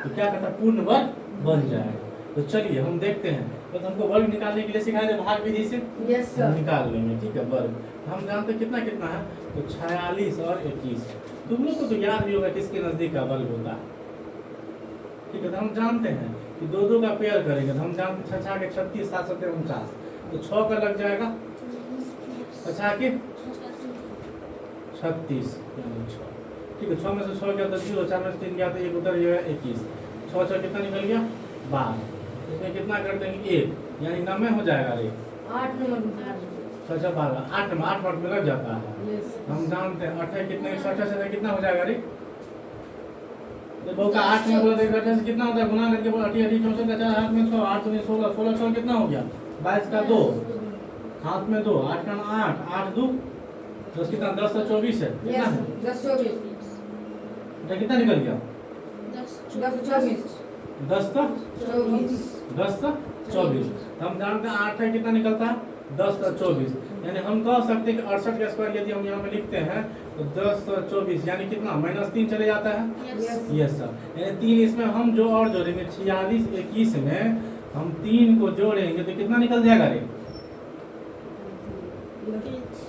तो क्या कहता है, पूर्ण वर्ग बन जाए। तो चलिए हम देखते हैं, तो हमको वर्ग निकालने के लिए सिखाया जाए भाग विधि से, यस हम सर। निकाल लेंगे, ठीक है। वर्ग हम जानते हैं कितना कितना है, तो 46 और 21। तुम लोग को तो याद भी होगा किसके नजदीक का वर्ग होता है, ठीक है। तो हम जानते हैं कि दो दो का पेयर करेंगे, तो हम जानते 6 के 36 7 7 49, तो 6 का लग जाएगा, 6 के 36 यानी 6, ठीक है। 6 में से 6 गया तो 0, 4 में से 3 गया तो 1 उधर गया 21, 6 6 कितना निकल गया 12, इसमें कितना कर देंगे 1, यानी 90 हो जाएगा रे। 8 नंबर 6 6 12 8 में 8 में लग जाता है। यस हम जानते हैं 8 कितने 68 से कितना हो जाएगा रे, देखो का 8 में बोला तो 68 से कितना होता है, गुना करके बोला 8 8 64 का 4 हाथ में 6 8 में 16 16 6 कितना हो गया 22 का 2 हाथ में 2 8 का 8 8 2 10 कितना 10 से 24 है, कितना यस है 10 24 तो कितना निकल गया 10 24 10 तक 24 10 तक 24। हम जानते हैं 8 है कितना निकलता है 10 तक 24, यानी हम कह सकते हैं कि 68 का स्क्वायर यदि हम यहाँ पे लिखते हैं तो 10 तक 24 यानी कितना -3 चले जाता है। यस यस सर, यानी 3 इसमें हम जो और जोड़ेंगे 46 21 में हम 3 को जोड़ेंगे तो कितना निकल जाएगा रे,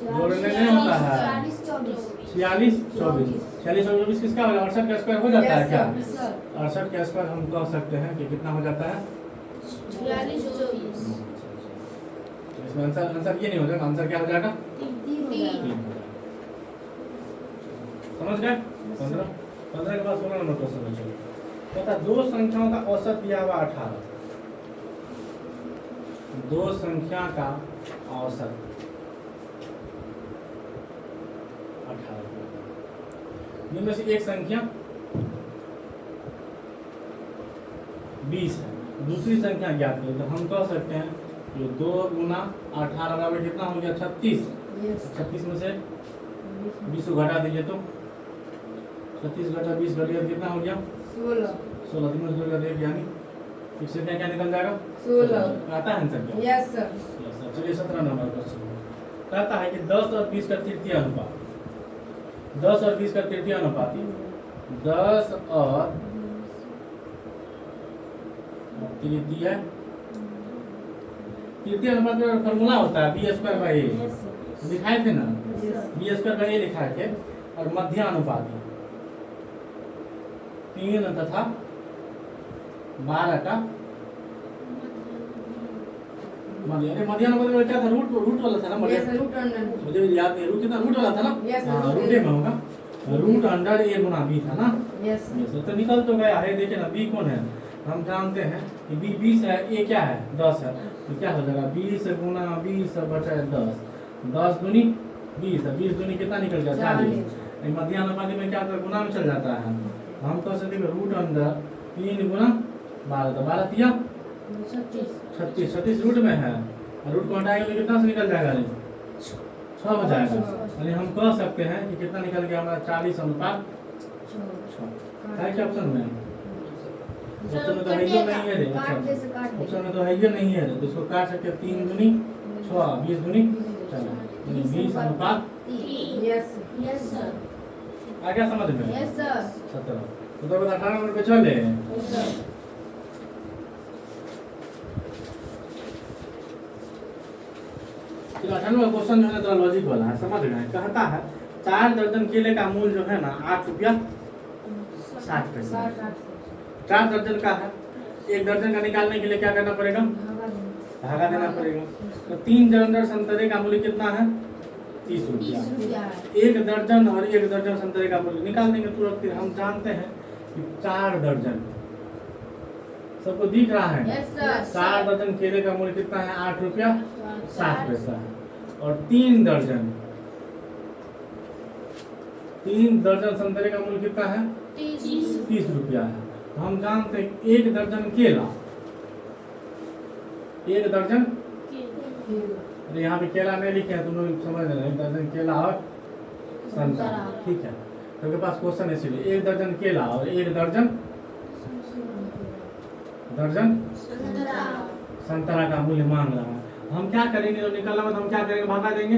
जोड़ने नहीं होता है 46 24 46 और 24 किसका हो जाएगा 68 का स्क्वायर हो जाता है क्या, 68 का स्क्वायर हम कह सकते हैं कि कितना हो जाता है। इसमें आंसर ये नहीं हो जाएगा, आंसर क्या हो जाएगा 3। समझ गए। 15 के बाद 16 नंबर क्वेश्चन में चलो, कहता दो संख्याओं का औसत दिया हुआ 18, दो संख्या का औसत 18, इनमें से एक संख्या 20 है, दूसरी संख्या ज्ञात करें। तो हम कह सकते हैं कि 2 गुना 18 बराबर कितना हो गया 36, यस 36 में से 20 को घटा दीजिए तो 36 घटा 20 घट गया कितना हो गया 16 16 3 में से 2 गया 1, यानी एक से क्या निकल जाएगा 16 आता है आंसर क्या। Yes sir. Yes, sir. चलिए 17 नंबर क्वेश्चन कहता है कि 10 और 20 का तृतीय अनुपात, 10 और 20 का तृतीय अनुपात 10 और तृतीय अनुपात का फॉर्मूला होता है b² लिखाए थे ना, b² लिखाए थे, और मध्य अनुपात 3 तथा 12 का मध्य अनुपात क्या था, रूट वाला था ना, यस रूट अंडर मुझे याद नहीं, रूट कितना रूट वाला था ना, Yes, sir. हाँ, रूटे में होगा, रूट अंडर a गुना b था ना। यस Yes, तो निकल तो गया है, देखिए ना b कौन है, हम जानते हैं कि b 20 है, a क्या है 10 है, तो क्या हो जाएगा 20 गुना 20 बचा 10, 10 दूनी 20, 20 दूनी कितना निकल गया 40। मध्य अनुपात में क्या होता है गुना में चल जाता है, हम कह सकते हैं रूट अंडर 3 गुना 12, तो 12 तिया 36, 36 रूट में है, और रूट को हटाएंगे तो कितना से निकल जाएगा 6 हो जाएगा, यानी हम कह सकते हैं कि कितना निकल गया हमारा 40 अनुपात 6 है क्या ऑप्शन में, ऑप्शन में तो है ही नहीं है रे, अच्छा ऑप्शन में तो है ही नहीं है रे, तो इसको काट सकते हैं 3 दूनी 6 20 दूनी 40, 20 अनुपात यस आ गया समझ में। 17 तो 18 नंबर पे चले। तो 98वां क्वेश्चन जो है थोड़ा लॉजिक वाला है, समझ गए। कहता है 4 दर्जन केले का मूल्य जो है ना 8 रुपया 60 पैसा, 4 दर्जन का है, 1 दर्जन का निकालने के लिए क्या करना पड़ेगा, धागा देना पड़ेगा। तो 3 दर्जन संतरे का मूल्य कितना है 30 रुपया, 1 दर्जन और 1 दर्जन संतरे का मूल्य निकाल देंगे तुरंत। हम जानते हैं कि 4 दर्जन, सबको दिख रहा है, Yes, sir. 4 दर्जन केले का मूल्य कितना है 8 रुपया 60 पैसा है, और 3 दर्जन संतरे का मूल्य कितना है 30 रुपया है। तो हम जानते हैं 1 दर्जन केला, 1 दर्जन तो यहाँ पे केला नहीं लिखे हैं, तुम लोग समझ लेना, 1 दर्जन केला और संतरा, ठीक है। तो आपके पास क्वेश्चन है इसीलिए 1 दर्जन केला और 1 दर्जन संतरा का मूल्य मांग रहा है। हम क्या करेंगे, जो निकलना तो हम क्या करेंगे, भागा देंगे।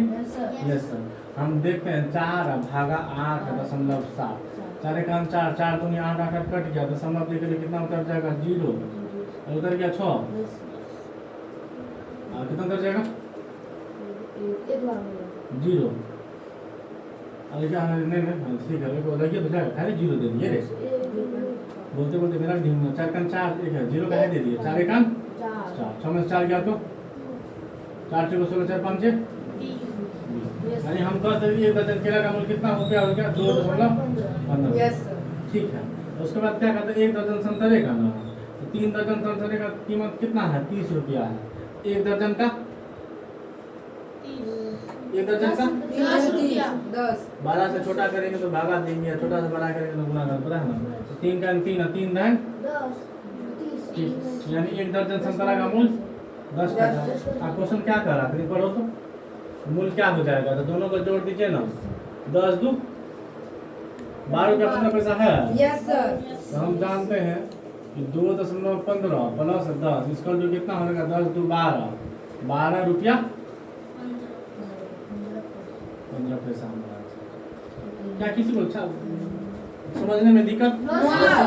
Yes sir. हम देखते हैं 4 भागा 8.7, 4 एकान 4, 4 दूनी 8, 8 कट गया, दशमलव देखिए कितना उतर जाएगा 0, और उतर गया 6, और कितना उतर जाएगा 0। अरे क्या नहीं ठीक है, वो देखिए तो जाएगा, अरे 0 दे दिए रे, बोलते बोलते मेरा ढीम 4 एकान 4 एक है, 0 का दे दिए, 4 एकान 4, 6 में 4 गया तो 4 6 16 4 5 6, यानी हम कह सकते हैं 1 दर्जन केला का मूल्य कितना रुपया हो गया 2.15। Yes sir. ठीक है। उसके बाद क्या कहते हैं 1 दर्जन संतरे का ना, तो 3 दर्जन संतरे का कीमत कितना है 30 रुपया है। 1 दर्जन का 1 दर्जन का 10। 12 से छोटा करेंगे तो भागा देंगे, या छोटा से बड़ा करेंगे तो गुना करेंगे, पता है ना। तो 3 का 3 है, 3 दान 30, यानी 1 दर्जन संतरा का मूल्य 10 का था। आप क्वेश्चन क्या कर रहा था, पढ़ो तो मूल्य क्या हो जाएगा, तो दोनों को जोड़ दीजिए ना, 10 दू 12 रुपया 15 पैसा है। Yes sir. तो हम जानते हैं कि 2.15 प्लस 10 इसका जो कितना हो जाएगा 10 दू 12, 12 रुपया 15 पैसा हमारा। क्या किसी को अच्छा समझने में दिक्कत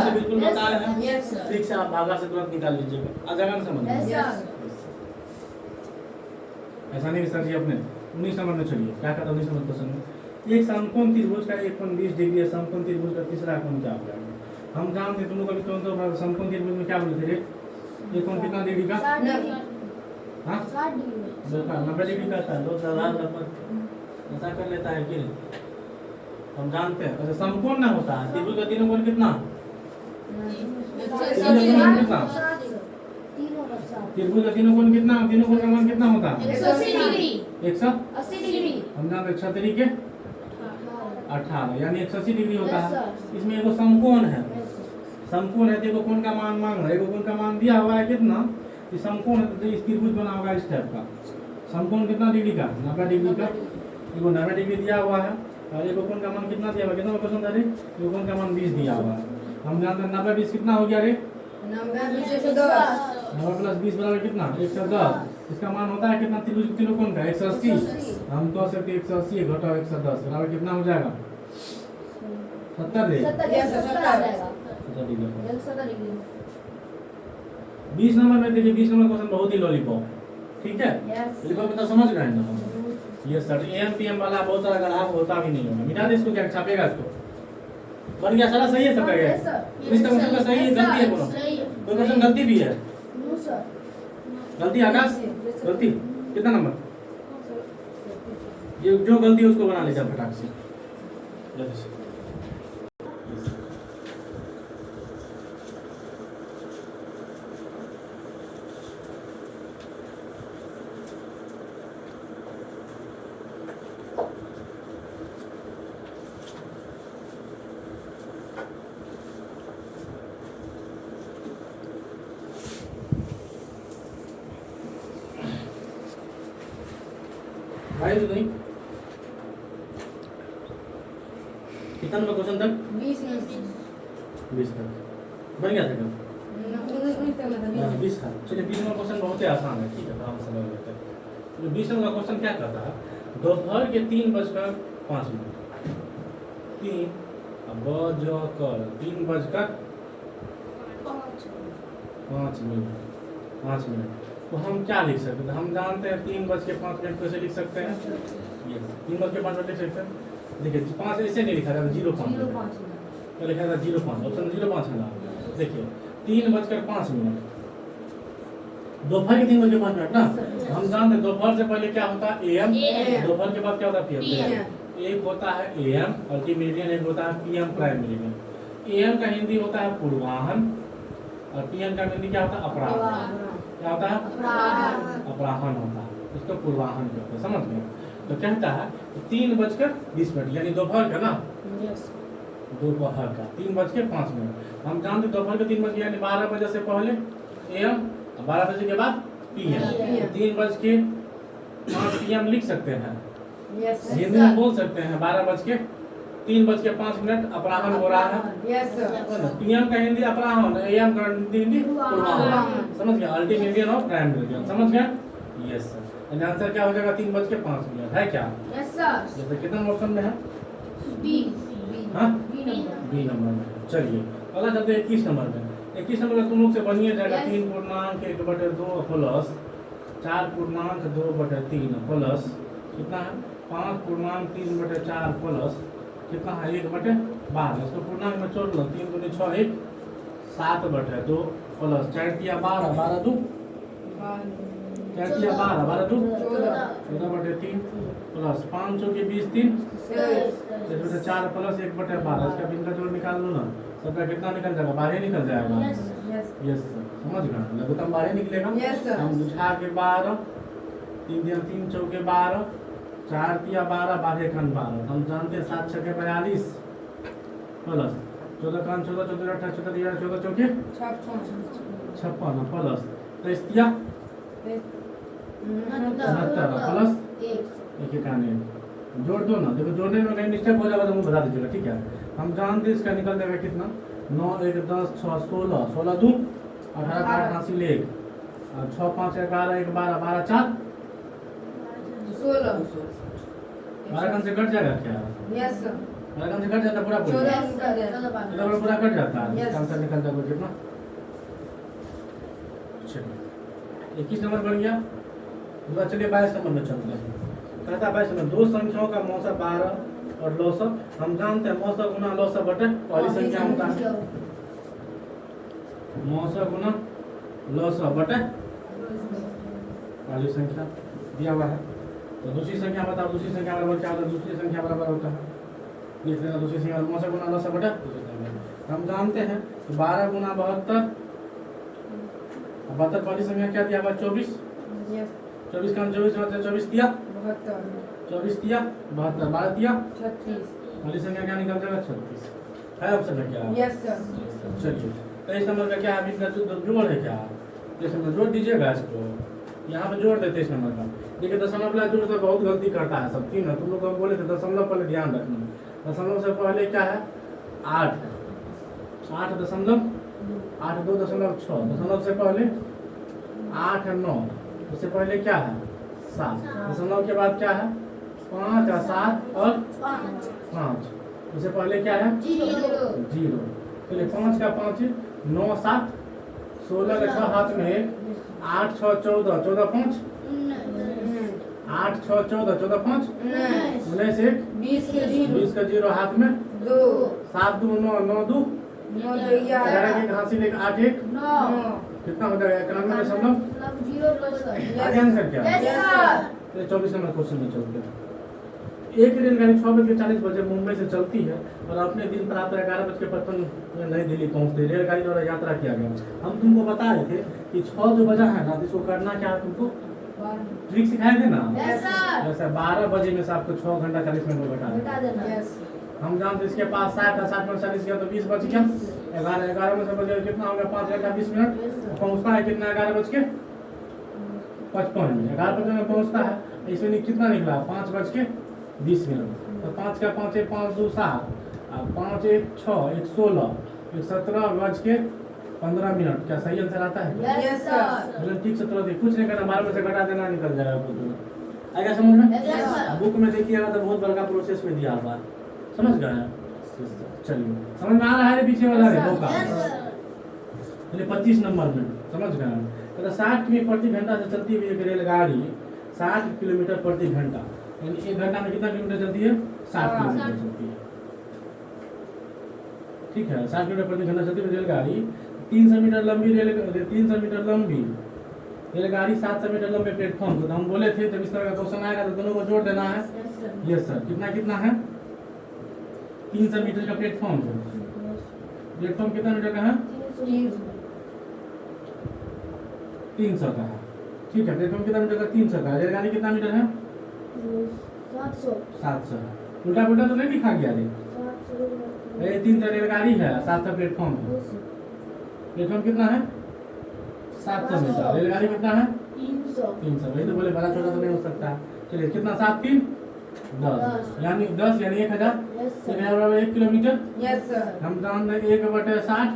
से बिल्कुल बता रहे हैं। Yes sir. ठीक से आप भागा से तुरंत निकाल लीजिएगा, आ जाएगा ना समझ में। यस। ऐसा नहीं सर जी अपने 19 नंबर में चलिए क्या कहता है 19 नंबर क्वेश्चन में, एक समकोण त्रिभुज का एक कोण 20 डिग्री है, समकोण त्रिभुज का तीसरा कोण क्या होगा। हम जानते हैं तुम लोग कभी तो समकोण त्रिभुज में क्या बोलते थे, ये कोण कितना डिग्री का, हाँ 90 डिग्री का था, 2 साधारण ऐसा कर लेता है कि हम जानते हैं। अच्छा समकोण ना होता है त्रिभुज का तीनों कोण कितना, त्रिभुज का तीनों कोण कितना, तीनों कोण का मान कितना होता है 180 डिग्री। हम जानते हैं 6 के 18, यानी 180 डिग्री होता है। इसमें एगो समकोण है, समकोण है तो एगो कोण का मान मांग रहा है, एगो कोण का मान दिया हुआ है कितना, ये समकोण है तो इस त्रिभुज बना होगा इस टाइप का। समकोण कितना डिग्री का 90 डिग्री का, एगो 90 डिग्री दिया हुआ है, और एगो कोण का मान कितना दिया हुआ है, कितना क्वेश्चन था रे, एगो कोण का मान 20 दिया हुआ है। हम जानते हैं 90 20 कितना हो गया रे, 90 10। 90 प्लस 20 बराबर कितना 110, इसका मान होता है कितना त्रिभुज तीनों कोण का 180। हम कह सकते हैं 180 घटाओ 110 बराबर कितना हो जाएगा 70 रे, 20 नंबर में देखिए 20 नंबर क्वेश्चन बहुत ही लॉलीपॉप, ठीक है। लॉलीपॉप इतना समझ गए ना, ये सर एम पीएम वाला बहुत सारा ग्राफ होता भी नहीं होगा, मिटा दे इसको, क्या छापेगा इसको, बन गया सारा सही है सबका, इस क्वेश्चन का सही है गलती है, कोई क्वेश्चन गलती भी है, गलती आकाश गलती कितना नंबर, ये जो गलती है उसको बना लीजिए फटाक से। भाई तो नहीं कितना नंबर क्वेश्चन तक 20 तक बन गया था क्या 20 का। चलिए 20 नंबर क्वेश्चन बहुत ही आसान है, ठीक है हम समझ लेते हैं। तो 20 नंबर क्वेश्चन क्या कहता है, दोपहर के 3:05 3:05 तो हम क्या लिख सकते हैं, हम जानते हैं 3:05 कैसे लिख सकते हैं, 3:05 लिख सकते हैं। देखिए 5 ऐसे नहीं लिखा जाता, 05 क्या लिखा जाता 05, ऑप्शन 05 है ना। देखिए 3:05 दोपहर के 3:05 ना, हम जानते हैं दोपहर से पहले क्या होता है एएम, दोपहर के बाद क्या होता है पीएम। एक होता है एएम अल्टीमेरियन, एक होता है पीएम प्राइम मेरिडियन। एएम का हिंदी होता है पूर्वाहन और पीएम का हिंदी क्या होता है अपराह्न। क्या होता है अपराह्न होता है, इसको पूर्वाहन कहते हैं, समझ गए। तो कहता है 3:20 यानी दोपहर का ना, दोपहर का 3:05। हम जानते दोपहर के 3 बजे यानी 12 बजे से पहले एएम, 12 बजे के बाद पीएम। 3:05 5 PM लिख सकते हैं, यस हिंदी में बोल सकते हैं 12:03:05 अपराह्न हो रहा है। यस सर PM का हिंदी अपराह्न, AM का हिंदी पूर्वाह्न। समझ गया, अल्टीम इंडियन और प्राइम इंडियन, समझ गया? Yes sir. यानी आंसर क्या हो जाएगा? 3:05 है क्या? Yes sir. ये तो कितना ऑप्शन में है? बी। हाँ बी बी नंबर में। चलिए अगला चलते हैं 21 नंबर में। 21 नंबर में तुम लोग से बनिए जाएगा Yes. 3.1/2 प्लस 4.2/3 प्लस कितना है 5.3/4 प्लस कितना है 1/12। इसको पूर्णांक में जोड़ लो, 3 दूनी 6 1 7/2 प्लस 4 तिया 12 12 2 4 तिया 12 12 2 14/3 प्लस 5 चौके 20 3 इसमें 4 प्लस 1/12। इसका बिंदा जोड़ निकाल लो ना, सबका कितना निकल जाएगा? 12 निकल जाएगा। यस यस यस सर, समझ गए? लघुत्तम 12 निकलेगा। Yes, sir. हम बुझा के 12 3 दिया 3 चौके 12 4 तिया 12 12 कन 12। हम जानते हैं 7 छके 42 प्लस 14 कन 14 14 18 14 दिया 14 चौके 56 प्लस 23 तिया 69 प्लस 1 1 जोड़ दो ना। देखो जोड़ने में कहीं मिस्टेक हो जाएगा तो मुझे बता दीजिएगा, ठीक है? हम जानते हैं इसका निकल जाएगा कितना 9 1 10 6 16 16 2 18 8 80 ले 6 5 11 1 12 12 4 12 कम से कट जाएगा क्या? यस सर 12 कम से कट जाता पूरा पूरा 14 निकल जाएगा। पूरा पूरा कट जाता है। Yes. कम से निकल जाएगा कितना? चलिए 21 नंबर बन गया। दूसरा चलिए 22 नंबर में चलते हैं। कहता 22 नंबर दो संख्याओं का मौसा 12 और लौसा। हम जानते हैं मौसा गुना लौसा बटे पहली संख्या होता है मौसा गुना लौसा बटे पहली संख्या दिया हुआ है। तो दूसरी संख्या बताओ, दूसरी संख्या बराबर क्या होता है? दूसरी संख्या बराबर होता है लिख लेना दूसरी संख्या मौसा गुना लौसा बटे दूसरी संख्या। हम जानते हैं 12 गुना 72 72 पहली संख्या क्या दिया हुआ? 24 यस 24 का 24 होता है 24 दिया 72 24 दिया 72 12 दिया 36 पहली संख्या क्या निकल जाएगा? 36 है ऑप्शन में क्या? यस सर चलिए 23 नंबर का क्या है? अभी का जोड़ है क्या? इस नंबर जोड़ दीजिएगा इसको, यहाँ पे जोड़ देते इस नंबर का। देखिए दशमलव वाला जोड़ तो बहुत गलती करता है सब, ठीक ना? तुम लोग को बोले थे दशमलव पहले ध्यान रखना। दशमलव से पहले क्या है? 8 8 2.6 दशमलव से पहले 8 9 उससे पहले क्या है? 7 दशमलव के बाद क्या है? 5 और 7 और 5 उससे पहले क्या है? 0। चलिए 5 का 5 9 7 16 का 6 हाथ में 1 8 6 14 14 5 8 6 14 14 5 19 1 20 के 20 का 0 हाथ में 2 7 2 9 9 2 9 11 की हासिल 1 8 1 कितना हो जाएगा? 91 आगे आंसर क्या है? तो 24 नंबर क्वेश्चन में चलते हैं। एक रेलगाड़ी 6:40 मुंबई से चलती है और अपने दिन प्रातः 11:55 नई दिल्ली पहुंचती है। रेलगाड़ी द्वारा यात्रा किया गया। हम तुमको बताए थे कि 6 जो बजा है ना, तो इसको करना क्या है? तुमको ट्रिक सिखाए थे ना। जैसे 12 बजे में से आपको 6 घंटा 40 मिनट में घटा देना। यस हम जानते इसके पास 60 और 60 में 40 गया तो 20 बच गया। 11 में से बजे कितना हो गया? 5 घंटा 20 मिनट। पहुंचता है कितना? 11:55 में 11 में पहुंचता है। इसमें कितना निकला? 5:20 मिनट। तो 5 का 5 1 5 2 7 5 1 6 1 16 1 17:15 मिनट। क्या सही आंसर आता है? यस सर मतलब ठीक से तो कुछ नहीं करना, 12 में से घटा देना, निकल जाएगा आपको। आएगा समझ में? Yes, sir. बुक में देखिएगा तो बहुत बड़का प्रोसेस में दिया हुआ है, समझ गए? चलिए समझ में आ रहा है? पीछे वाला है का चलिए 25 नंबर में समझ गए? तो 60 किमी प्रति घंटा से चलती हुई एक रेलगाड़ी 60 किलोमीटर प्रति घंटा, यानी 1 घंटा में कितना किलोमीटर चलती है? 60 किलोमीटर चलती है। ठीक है, 60 किलोमीटर प्रति घंटा चलती हुई रेलगाड़ी 300 मीटर लंबी 300 मीटर लंबी रेलगाड़ी 700 मीटर लंबे प्लेटफॉर्म। तो हम बोले थे जब इस तरह का क्वेश्चन आएगा तो दोनों को जोड़ देना है। Yes sir. कितना कितना है? 300 मीटर का प्लेटफॉर्म है। प्लेटफॉर्म कितना मीटर का है? 300 का है। ठीक है, प्लेटफॉर्म कितना मीटर का? 300 का। रेलगाड़ी कितना मीटर है? 700 है। उल्टा पुल्टा तो नहीं लिखा गया रे? 300 रेलगाड़ी है, 700 प्लेटफॉर्म है। प्लेटफॉर्म कितना है? 700 मीटर। रेलगाड़ी कितना है? 300 300, वही तो बोले बड़ा छोटा तो नहीं हो सकता। चलिए कितना 7 3 10 यानी 10 यानी 1000। यस तो सर क्या बराबर 1 किलोमीटर। यस सर हम जान रहे 1/60।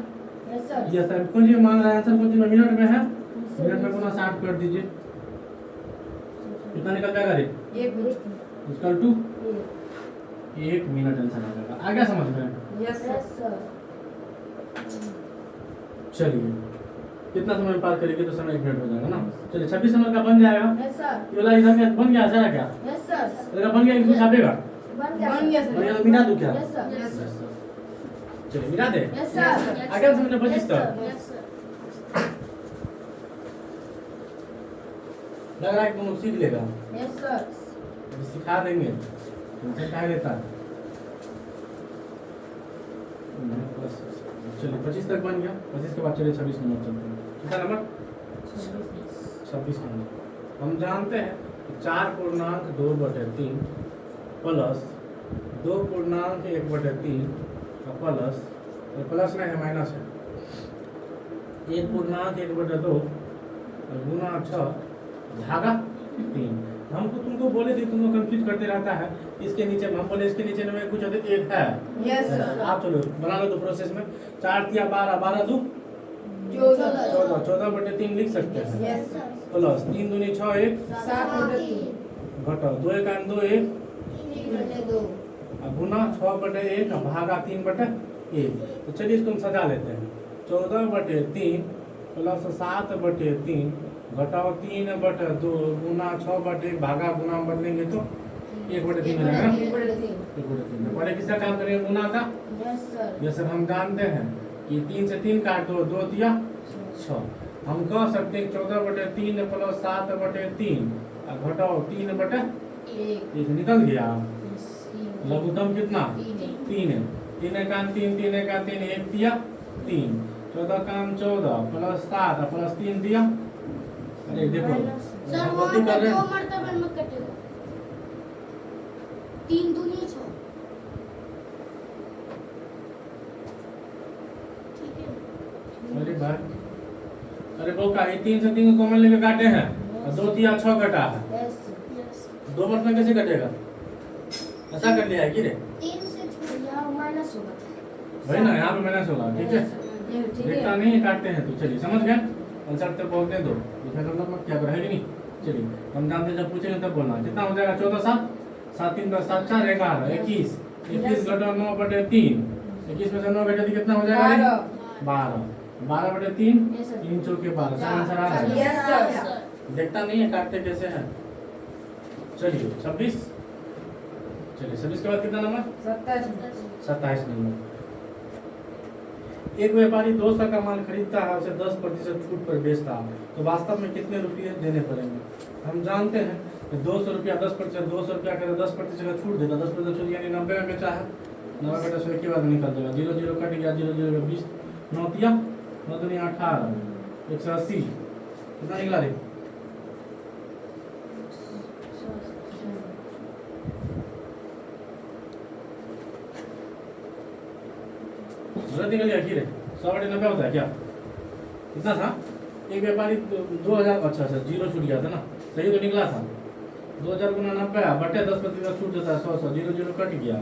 यस सर यस सर कौन जी मांग रहा है आंसर, कौन जी मिनट में है, मिनट में गुना 60 कर दीजिए, कितना निकल जाएगा रे, एक इक्वल टू 1 मिनट आंसर आ जाएगा। आ गया समझ में। यस सर यस सर चलिए कितना समय में पार करेंगे तो समय 1 मिनट हो जाएगा ना। चलिए 26 नंबर का बन जाएगा। यस सर ये वाला इधर में बन गया सारा क्या, यस सर अगर बन गया इसमें छापेगा, बन गया बन गया बन सर गया तो मिटा दूं क्या। यस सर यस सर चलिए मिटा दे। यस सर आ गया समझ में 25 तक। यस सर लग रहा है कि तुम सीख लेगा, यस सर सिखा देंगे, तुमसे क्या लेता है। चलिए 25 तक बन गया। 25 के बाद चलिए 26 नंबर चलते हैं। कितना नंबर 26 नंबर। हम जानते हैं कि 4.2/3 प्लस 2.1/3 का प्लस, और प्लस नहीं है माइनस है, 1.1/2 गुना 6 भागा 3। हमको तुमको बोले थे, तुमको कंफ्यूज करते रहता है इसके नीचे, हम बोले इसके नीचे में कुछ अधिक एक है। यस सर आप चलो बना लो तो प्रोसेस में 4 तिया 12, 12 दो 14 14, 14/3 लिख सकते हैं। यस सर प्लस 3 दूनी 6 1 7/3 घटाओ 2 1 2 1 गुना 6/1 भागा 3/1। तो चलिए इसको हम सजा लेते हैं। 14/3 प्लस 7/3 घटाओ 3/2 गुना 6/1 भागा गुना में बदलेंगे तो 1/3 हो जाएगा ना। 1/3 पहले किसका काम करेंगे, गुना का। यस सर ये सर हम जानते हैं कि 3 से 3 काट दो, 2 दिया 6। हम कह सकते हैं 14/3 प्लस 7/3 घटाओ 3/1 निकल गया। लघुत्तम कितना 3 है। 3 का 3 3 का 3 1 दिया 3, 14 का 14 प्लस 7 प्लस 3 दिया। अरे देखो सर हम वहाँ गलती पे कर रहे 2 हैं। मर्तबा में कटेगा 3 दूनी 6 ठीक है अरे भाई, अरे वो का 3 से 3 को कॉमन लेके काटे हैं और 2 तिया 6 कटा है, यस यस 2 मत में कैसे कटेगा, ऐसा कर लिया है कि रे 3 से यहाँ माइनस होगा भाई ना, यहाँ पे माइनस होगा। ठीक है, ये ठीक देखता है नहीं है काटते हैं तो चलिए समझ गए। आंसर तक पहुंचने दो, लिखा करना मत क्या रहेगी नहीं। चलिए हम जानते हैं जब पूछेंगे तब बोलना। कितना हो जाएगा 14 7 7 3 10 7 4 11 21 21 घटाओ 9/3 21 में से 9 घटा दी कितना हो जाएगा 12 12/3 Yes, sir. 3 चौके 12 सब आंसर आ रहा है। यस सर देखता नहीं है काटते कैसे हैं। चलिए 26, चलिए 26 के बाद कितना नंबर 27 27 नंबर। एक व्यापारी 200 का माल खरीदता है, उसे 10% छूट पर बेचता है, तो वास्तव में कितने रुपये देने पड़ेंगे। हम जानते हैं कि 200 रुपया 10%, 200 रुपया का 10% का छूट देता, 10% छूट यानी 90 में बेचा है, 90 का 100 के बाद निकल देगा, 0 0 कट गया, 0 0 20 9 दिया 9 दूनी 18 180 कितना निकला रे गलत निकल गया कि रे 100/90 होता है क्या, कितना था। एक व्यापारी 2000 अच्छा 0 छूट गया था ना, सही तो निकला था। 2000 गुना 90 बटे 10% का छूट देता है 100 0 0 कट गया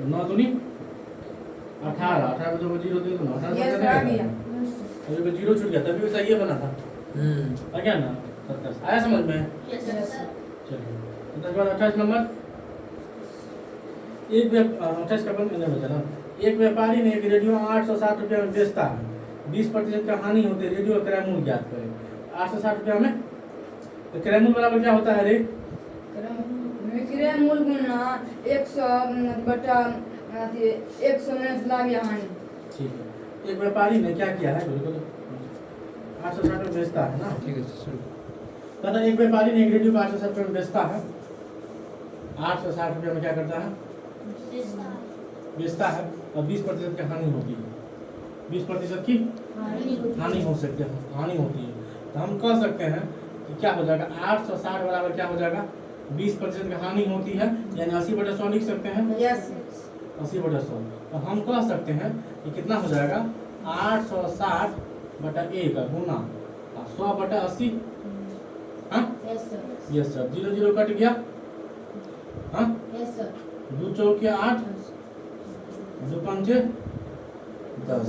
9 दूनी 18 18 को 0 दे दो ना 18 यस आ गया अभी 0 छूट गया तभी सही है बना था। आ गया ना 27 आया समझ में। यस सर चलिए 28 नंबर। एक 28 का बंद नहीं बचा ना। एक व्यापारी ने एक रेडियो 860 रुपये में बेचता है, 20% का हानि होती है, रेडियो क्रय मूल्य ज्ञात करें। 860 रुपया में तो क्रय मूल्य बराबर क्या होता है रे, विक्रय मूल्य गुना 100 बटा 100 में लाभ या हानि। ठीक है। एक व्यापारी ने क्या किया है, बिल्कुल 860 में बेचता है ना, ठीक है सर। पता एक व्यापारी ने एक रेडियो को 860 रुपये में बेचता है, 860 रुपये में क्या करता है बेचता है, और 20% की हानि होती है, 20% की हानि हो सकती है, हानि होती है। तो हम कह सकते हैं कि क्या हो जाएगा 860 बराबर क्या हो जाएगा 20% की हानि होती है, यानी 80/100 लिख सकते हैं, यस 80/100। तो हम कह सकते हैं कि कितना हो जाएगा 860/1 गुना 100/80 हाँ yes sir yes sir, 0 0 cut गया, हाँ यस सर 2 चौके 8, 2 पंचे 10।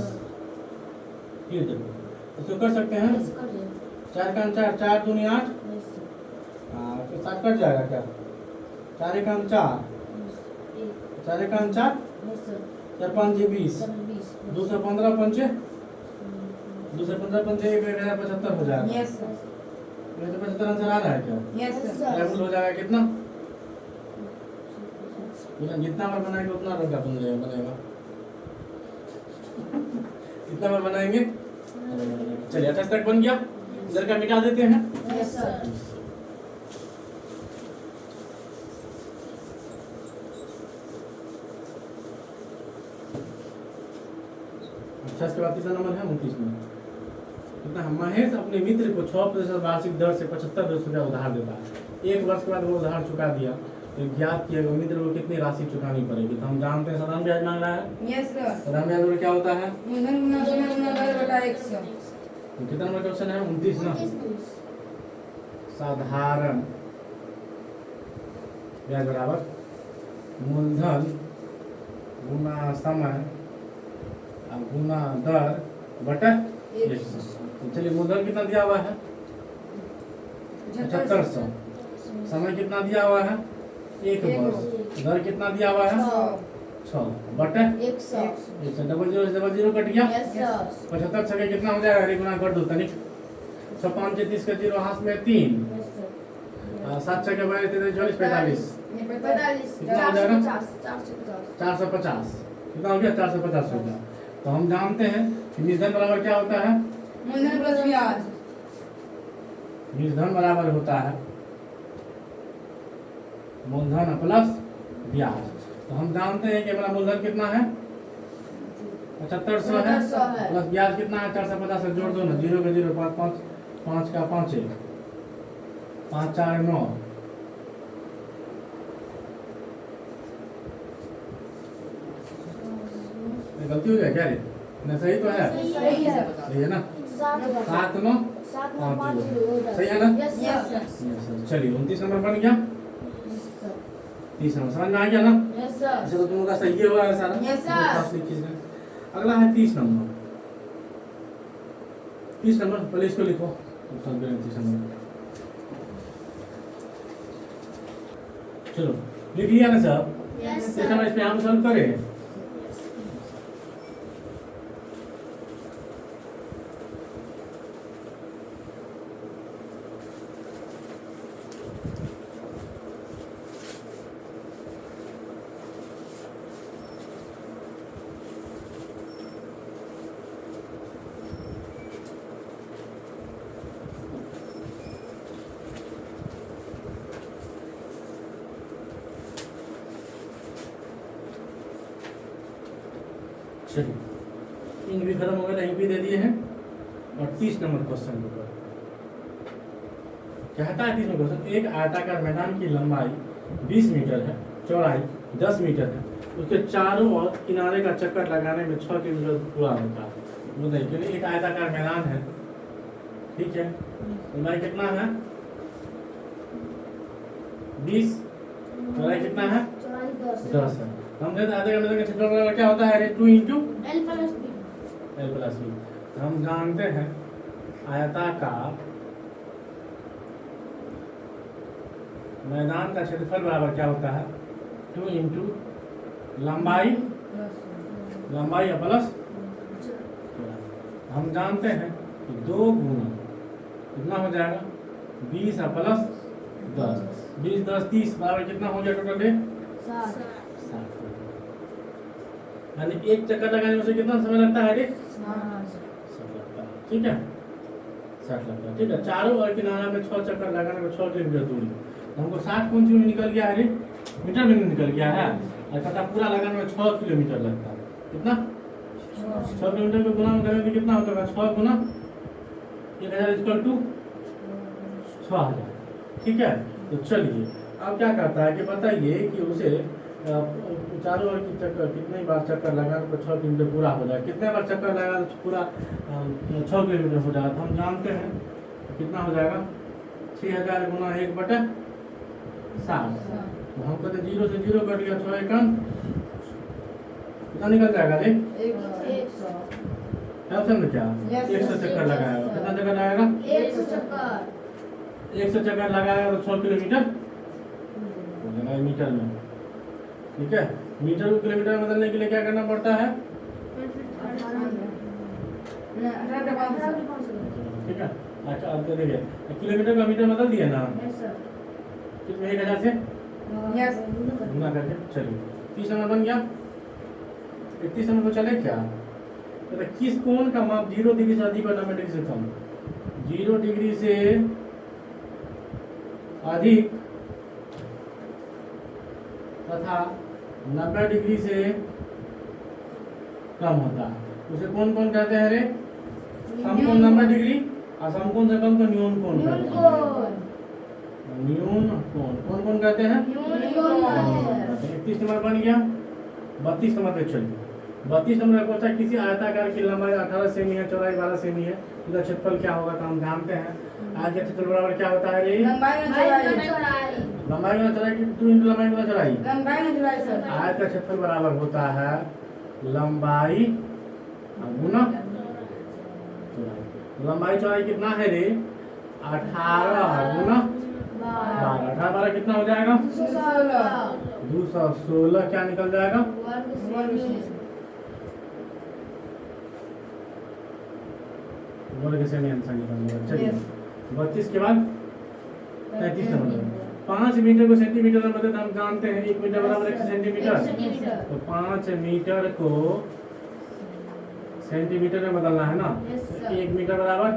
ये देखो इसको कर सकते हैं, यस कर दिया 4 का 4, 4 दूनी 8, यस सर हाँ तो 7 कट जाएगा क्या, 4 का 4, 4 का 4, यस सर 4 5 20, 20 215 पंचे, 215 पंचे 1075 हो जाएगा। यस सर, ये तो 75 आंसर आ रहा है क्या, यस सर, लेवल हो जाएगा कितना, जितना बार बनाएंगे उतना रंगा बनेगा, कितना बार बनाएंगे। चलिए 28 तक बन गया, इधर का मिटा देते हैं। यस सर अच्छा, इसके बाद तीसरा नंबर है 29 में कितना, महेश अपने मित्र को 6% वार्षिक दर से 75 रुपया उधार देता है। 1 वर्ष के बाद वो उधार चुका दिया तो ज्ञात किया कि मित्र को कितनी राशि चुकानी पड़ेगी। तो हम जानते हैं साधारण ब्याज मांग रहा है। यस सर, साधारण ब्याज में क्या होता है, मूलधन गुना समय गुना दर बटा 100। तो कितना नंबर क्वेश्चन है 29 ना, साधारण ब्याज बराबर मूलधन गुना समय गुना दर बटा 100। तो चलिए मूलधन कितना दिया हुआ है 7500, समय कितना दिया हुआ है 1 वर्ष, दर कितना दिया हुआ है 6 बटे 100 डबल जीरो कट गया, यस सर 75 छके कितना हो जाएगा, गुना कर दो तनिक, 6 5 30 का 0 हाथ में 3, यस सर 7 छके 42 43 45 कितना हो जाएगा? 450 450 कितना हो गया 450 हो गया। तो हम जानते हैं कि मूलधन बराबर क्या होता है, मूलधन प्लस ब्याज, मूलधन बराबर होता है मूलधन प्लस ब्याज। तो हम जानते हैं कि हमारा मूलधन कितना है 7500 है, 7500 है। प्लस ब्याज कितना है 450 से जोड़ दो ना, 0 का 0, 5 5 5 का 5 1, 5 4 9, ये गलती हो गया क्या रे, ना सही तो है, सही है सही है ना, 7 9 5 0 सही है ना। यस यस सर सर, चलिए 29 नंबर बन गया, यस सर 30 नंबर समझ में आ गया ना। यस सर अच्छा तो तुम लोग का सही हुआ है सारा, Yes, sir. पास लिखिए इसमें। अगला है 30 नंबर, 30 नंबर पहले इसको लिखो, ऑप्शन करें 30 नंबर, चलो लिख लिया ना सब, यस इस समय इस पे हम सॉल्व करें। चलिए इंक भी खत्म हो गया, इंक भी दे दिए हैं। और 30 नंबर क्वेश्चन के ऊपर कहता है 30 नंबर क्वेश्चन, एक आयताकार मैदान की लंबाई 20 मीटर है, चौड़ाई 10 मीटर है, उसके चारों ओर किनारे का चक्कर लगाने में 6 किलोमीटर पूरा होता है। बताइए क्योंकि एक आयताकार मैदान है, ठीक है, लंबाई कितना है 20, चौड़ाई कितना है 10 है। हम कहते हैं आयताकार मैदान का क्षेत्रफल क्या होता है 2 into L plus B L plus B. हम जानते हैं आयताकार मैदान का क्षेत्रफल बराबर क्या होता है 2 इंटू लंबाई प्लस, हम जानते हैं कि 2 गुना कितना हो जाएगा 20 प्लस 10, 20 10 30 बराबर कितना हो गया टोटल है 7 60। यानी एक चक्कर लगाने में से कितना समय लगता है रे 60 लगता है, ठीक है 60 लगता है, ठीक है। चारों ओर किनारा में 6 चक्कर लगाने में 6 किलोमीटर दूरी, तो हमको 60 कौन सी में निकल गया है रे, मीटर में निकल गया है, और पता पूरा लगाने में 6 किलोमीटर लगता है, कितना 6 किलोमीटर को गुना में करेंगे तो कितना होगा 6 गुना 1000 इक्वल टू 6000, ठीक है। तो चलिए अब क्या करता है कि बताइए कि उसे चारों ओर की चक्कर कितने बार चक्कर लगाने पर 6 किलोमीटर पूरा हो जाए, कितने बार चक्कर लगा तो पूरा 6 किलोमीटर हो जाएगा। तो हम जानते हैं कितना हो जाएगा 6000 गुना 1/60। तो हम कहते 0 से 0 कट गया, 6 एकम कितना निकल जाएगा रे? 100 है ऑप्शन में क्या? Yes, 100 चक्कर लगाएगा। कितना चक्कर लगाएगा? 100 चक्कर 100 चक्कर लगाएगा तो 6 किलोमीटर हो जाएगा मीटर में। ठीक है, मीटर को किलोमीटर में बदलने के लिए क्या करना पड़ता है? ठीक है, अच्छा अब तो देखिए किलोमीटर का मीटर बदल दिया ना, कितने 1000 से Yes. गुना करके। चलिए 30 नंबर बन गया। 31 नंबर को चले क्या? तो किस कोण का माप 0 डिग्री से अधिक और 90 डिग्री से कम? 0 डिग्री से अधिक तथा 90 डिग्री से कम होता है, उसे कौन कौन कहते हैं रे? समकोण 90 डिग्री और समकोण से कम को न्यून कोण कहते हैं। न्यून कोण कौन कौन कहते हैं? 31 नंबर बन गया। 32 नंबर पे चलिए। 32 नंबर का क्वेश्चन, किसी आयताकार की लंबाई 18 सेमी है, चौड़ाई 12 सेमी है, इसका क्षेत्रफल क्या होगा? तो हम जानते हैं आज का क्षेत्रफल बराबर क्या होता है रे? लंबाई में चौड़ाई लंबाई गुना चौड़ाई की 2 इंटू लंबाई गुना चौड़ाई। लंबाई में चौड़ाई सर। आयत का क्षेत्रफल बराबर होता है लंबाई गुना चौड़ाई। लंबाई चौड़ाई कितना है रे? 18 गुना 12। 18 12 कितना हो जाएगा? 216 क्या निकल जाएगा? वर्ग से नहीं आंसर निकल जाएगा। चलिए 32 के बाद 33 नंबर। 5 मीटर को सेंटीमीटर में बदलते हम जानते हैं 1 मीटर बराबर 1 सेंटीमीटर। तो 5 मीटर को सेंटीमीटर में बदलना है ना। Yes, sir. 1 मीटर बराबर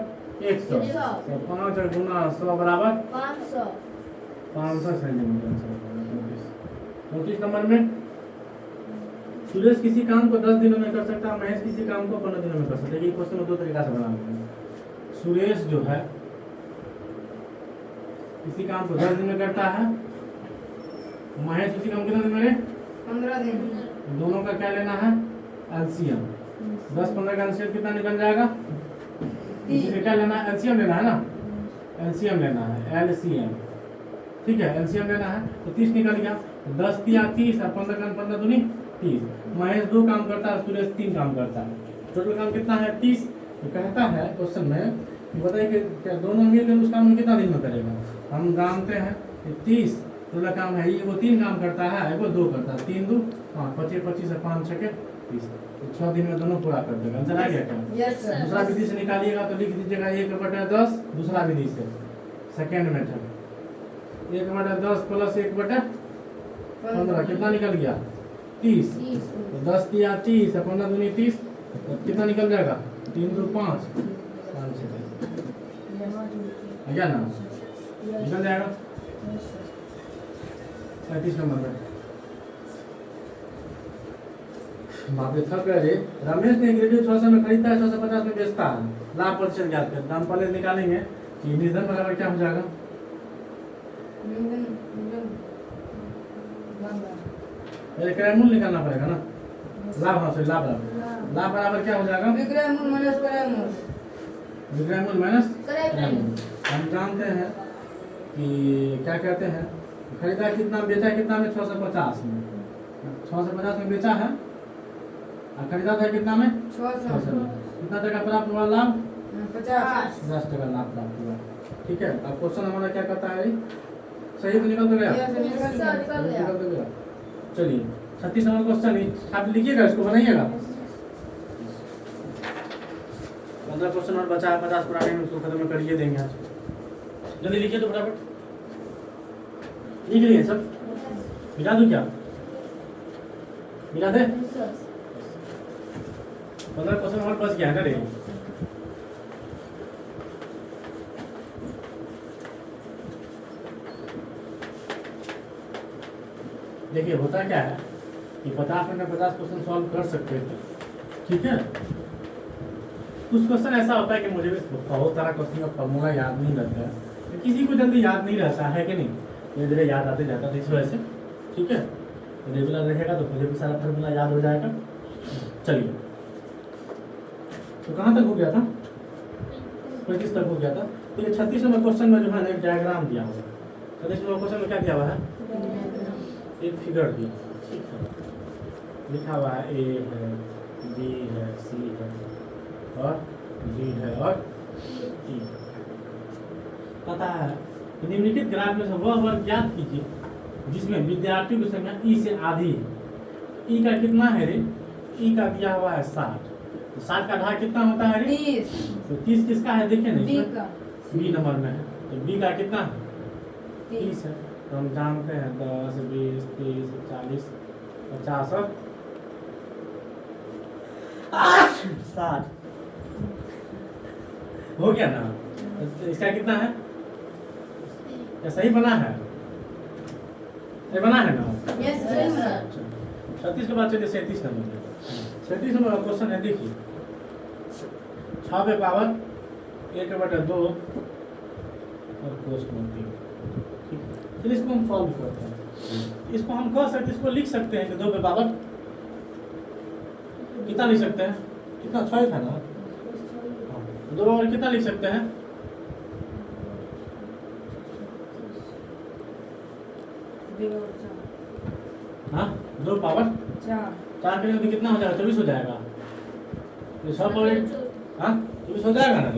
100। तो 5 गुना 100 बराबर 500 सेंटीमीटर। 34 नंबर में, सुरेश किसी काम को 10 दिनों में कर सकता है, महेश किसी काम को 15 दिनों में कर सकता है। ये क्वेश्चन 2 तरीका से बनाना है। सुरेश जो है किसी काम को 10 दिन में करता है, महेश उसी काम कितने दिन में? 15 दिन। दोनों का क्या लेना है? एलसीएम। 10 15 का एलसीएम कितना निकल जाएगा? इसे क्या लेना है? एलसीएम लेना है ना। एलसीएम लेना है, एलसीएम। ठीक है, एलसीएम लेना है। तो 30 निकल गया। 10 तिया 30 और 15 का 15 दूनी 30। महेश 2 काम करता है, सुरेश 3 काम करता है। टोटल काम कितना है? 30। तो कहता है क्वेश्चन में कि बताइए कि क्या दोनों मिलकर उस काम में कितना दिन में करेगा? हम जानते हैं कि 30 टोटल काम है, ये वो 3 काम करता है, वो 2 करता है। 3 2 5 25 25 और 5 6 30। तो 6 दिन में दोनों पूरा कर देगा। आंसर आ गया क्या? Yes, sir. दूसरा विधि से निकालिएगा तो लिख दीजिएगा 1/10। दूसरा विधि से सेकेंड मेथड 1/10 प्लस 1/15 कितना निकल गया? 30। तो 10 तिया 30 और 15 दूनी 30। तो कितना निकल जाएगा? 3 2 5 5 6 ना निकल जाएगा। 35 नंबर में बाप रे थक गए रे। रमेश ने एक रेडियो 600 में खरीदता है, 650 में बेचता है। लाभ प्रतिशत ज्ञात कर। दाम पहले निकालेंगे कि निर्धन बराबर क्या हो जाएगा? पहले क्रय मूल्य निकालना पड़ेगा ना। लाभ, हाँ सॉरी लाभ लाभ बराबर क्या हो जाएगा? विक्रय मूल्य माइनस क्रय मूल्य। विक्रय मूल्य माइनस क्रय मूल्य। हम जानते हैं कि क्या कहते हैं, खरीदा कितना बेचा कितना में? 650 में। 650 में बेचा है और खरीदा था कितना में? 600 में। कितना टका प्राप्त हुआ लाभ? 50। 10 टका लाभ प्राप्त हुआ। ठीक है, अब क्वेश्चन हमारा क्या कहता है? सही तो निकल तो गया? Yes, sir, निकल गया। निकल तो गया। चलिए 36 नंबर क्वेश्चन आप लिखिएगा, इसको बनाइएगा। 15 क्वेश्चन और बचा है, 50 पुराने में उसको खत्म करिए देंगे आज। जल्दी लिखिए तो फटाफट लिख लिए सब। मिला दूं क्या? मिला दे। 15 क्वेश्चन और बच गया है ना रे। देखिए होता क्या है कि 50 मिनट में 50 क्वेश्चन सॉल्व कर सकते थे। ठीक है, कुछ क्वेश्चन ऐसा होता है कि मुझे भी बहुत सारा क्वेश्चन का फॉर्मूला याद नहीं रहता है, तो किसी को जल्दी याद नहीं रहता है कि नहीं, धीरे धीरे याद आते जाता है इस वजह से। ठीक है, तो रेगुलर रहेगा तो मुझे भी सारा फॉर्मूला याद हो जाएगा। चलिए तो कहाँ तक हो गया था? 35 तक हो गया था। तो ये 36 नंबर क्वेश्चन में जो है ना एक डायग्राम दिया हुआ है। 36 नंबर क्वेश्चन में क्या दिया हुआ है? एक फिगर दी, ठीक है, लिखा हुआ है ए है, बी है, सी है और डी है और ई। पता है कि निम्नलिखित ग्राफ में से वह वर्ग ज्ञात कीजिए जिसमें विद्यार्थियों की संख्या ई से आधी है। ई का कितना है रे? ई का दिया हुआ है 60। तो 60 का ढाई कितना होता है रे? 30 तो 30 किसका है देखे बी नहीं, का बी नंबर में है। तो बी का कितना है? 30 30 है। तो हम जानते हैं 10, 20, 30, 40, 50 और 60 हो गया ना। तो इसका कितना है? क्या सही बना है? ये बना है ना? Yes Yes, sir. 36 के बाद चलिए 37 नंबर। 37 नंबर का क्वेश्चन है, देखिए 6 पे पावर 1/2 और कोस में 3। ठीक है, फिर इसको हम सॉल्व करते हैं। इसको हम कह सकते, इसको लिख सकते हैं कि 2 पे पावर कितना लिख सकते हैं? कितना 6 था ना? हाँ, 2 पावर कितना लिख सकते हैं? हाँ, 2 पावर 4 करेंगे तो कितना हो जाएगा? 24 हो जाएगा। ये 6 पावर हाँ 24 हो जाएगा ना।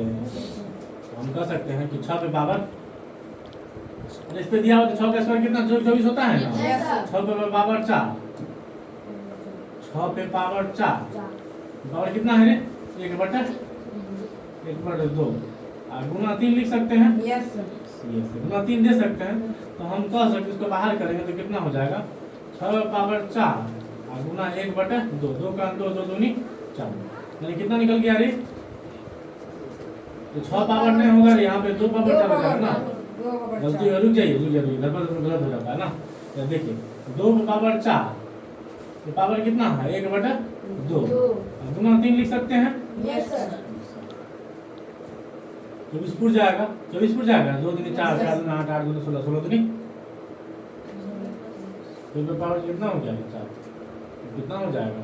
हम कह सकते हैं कि 6 पे पावर, इस पे दिया हुआ तो 6 का स्क्वायर कितना? 24 होता है ना। Yes, sir. 6 पे पावर 4, 6 पे पावर 4 पावर कितना है रे? 1/2 और गुना 3 लिख सकते हैं। यस गुना 3 दे सकते हैं। तो हम कह सकते हैं इसको बाहर करेंगे तो कितना हो जाएगा? 6 पावर 4 और गुना 1/2, 2 का 2, 2 दूनी 4, यानी कितना निकल गया रे? तो 6 पावर नहीं होगा रे, यहाँ पे 2 पावर 4 हो जाएगा ना। गलती रुक जाइए, गलत हो जाता है ना। तो देखिए 2 पावर 4 तो पावर कितना है? 1/2 और गुना 3 लिख सकते हैं। यस सर 24 फुट जाएगा, 24 फुट जाएगा। 2 दूनी 4, 4 दूनी 8, 8 दूनी 16, 16 दूनी 2 पे पावर कितना हो गया? 4 कितना हो जाएगा?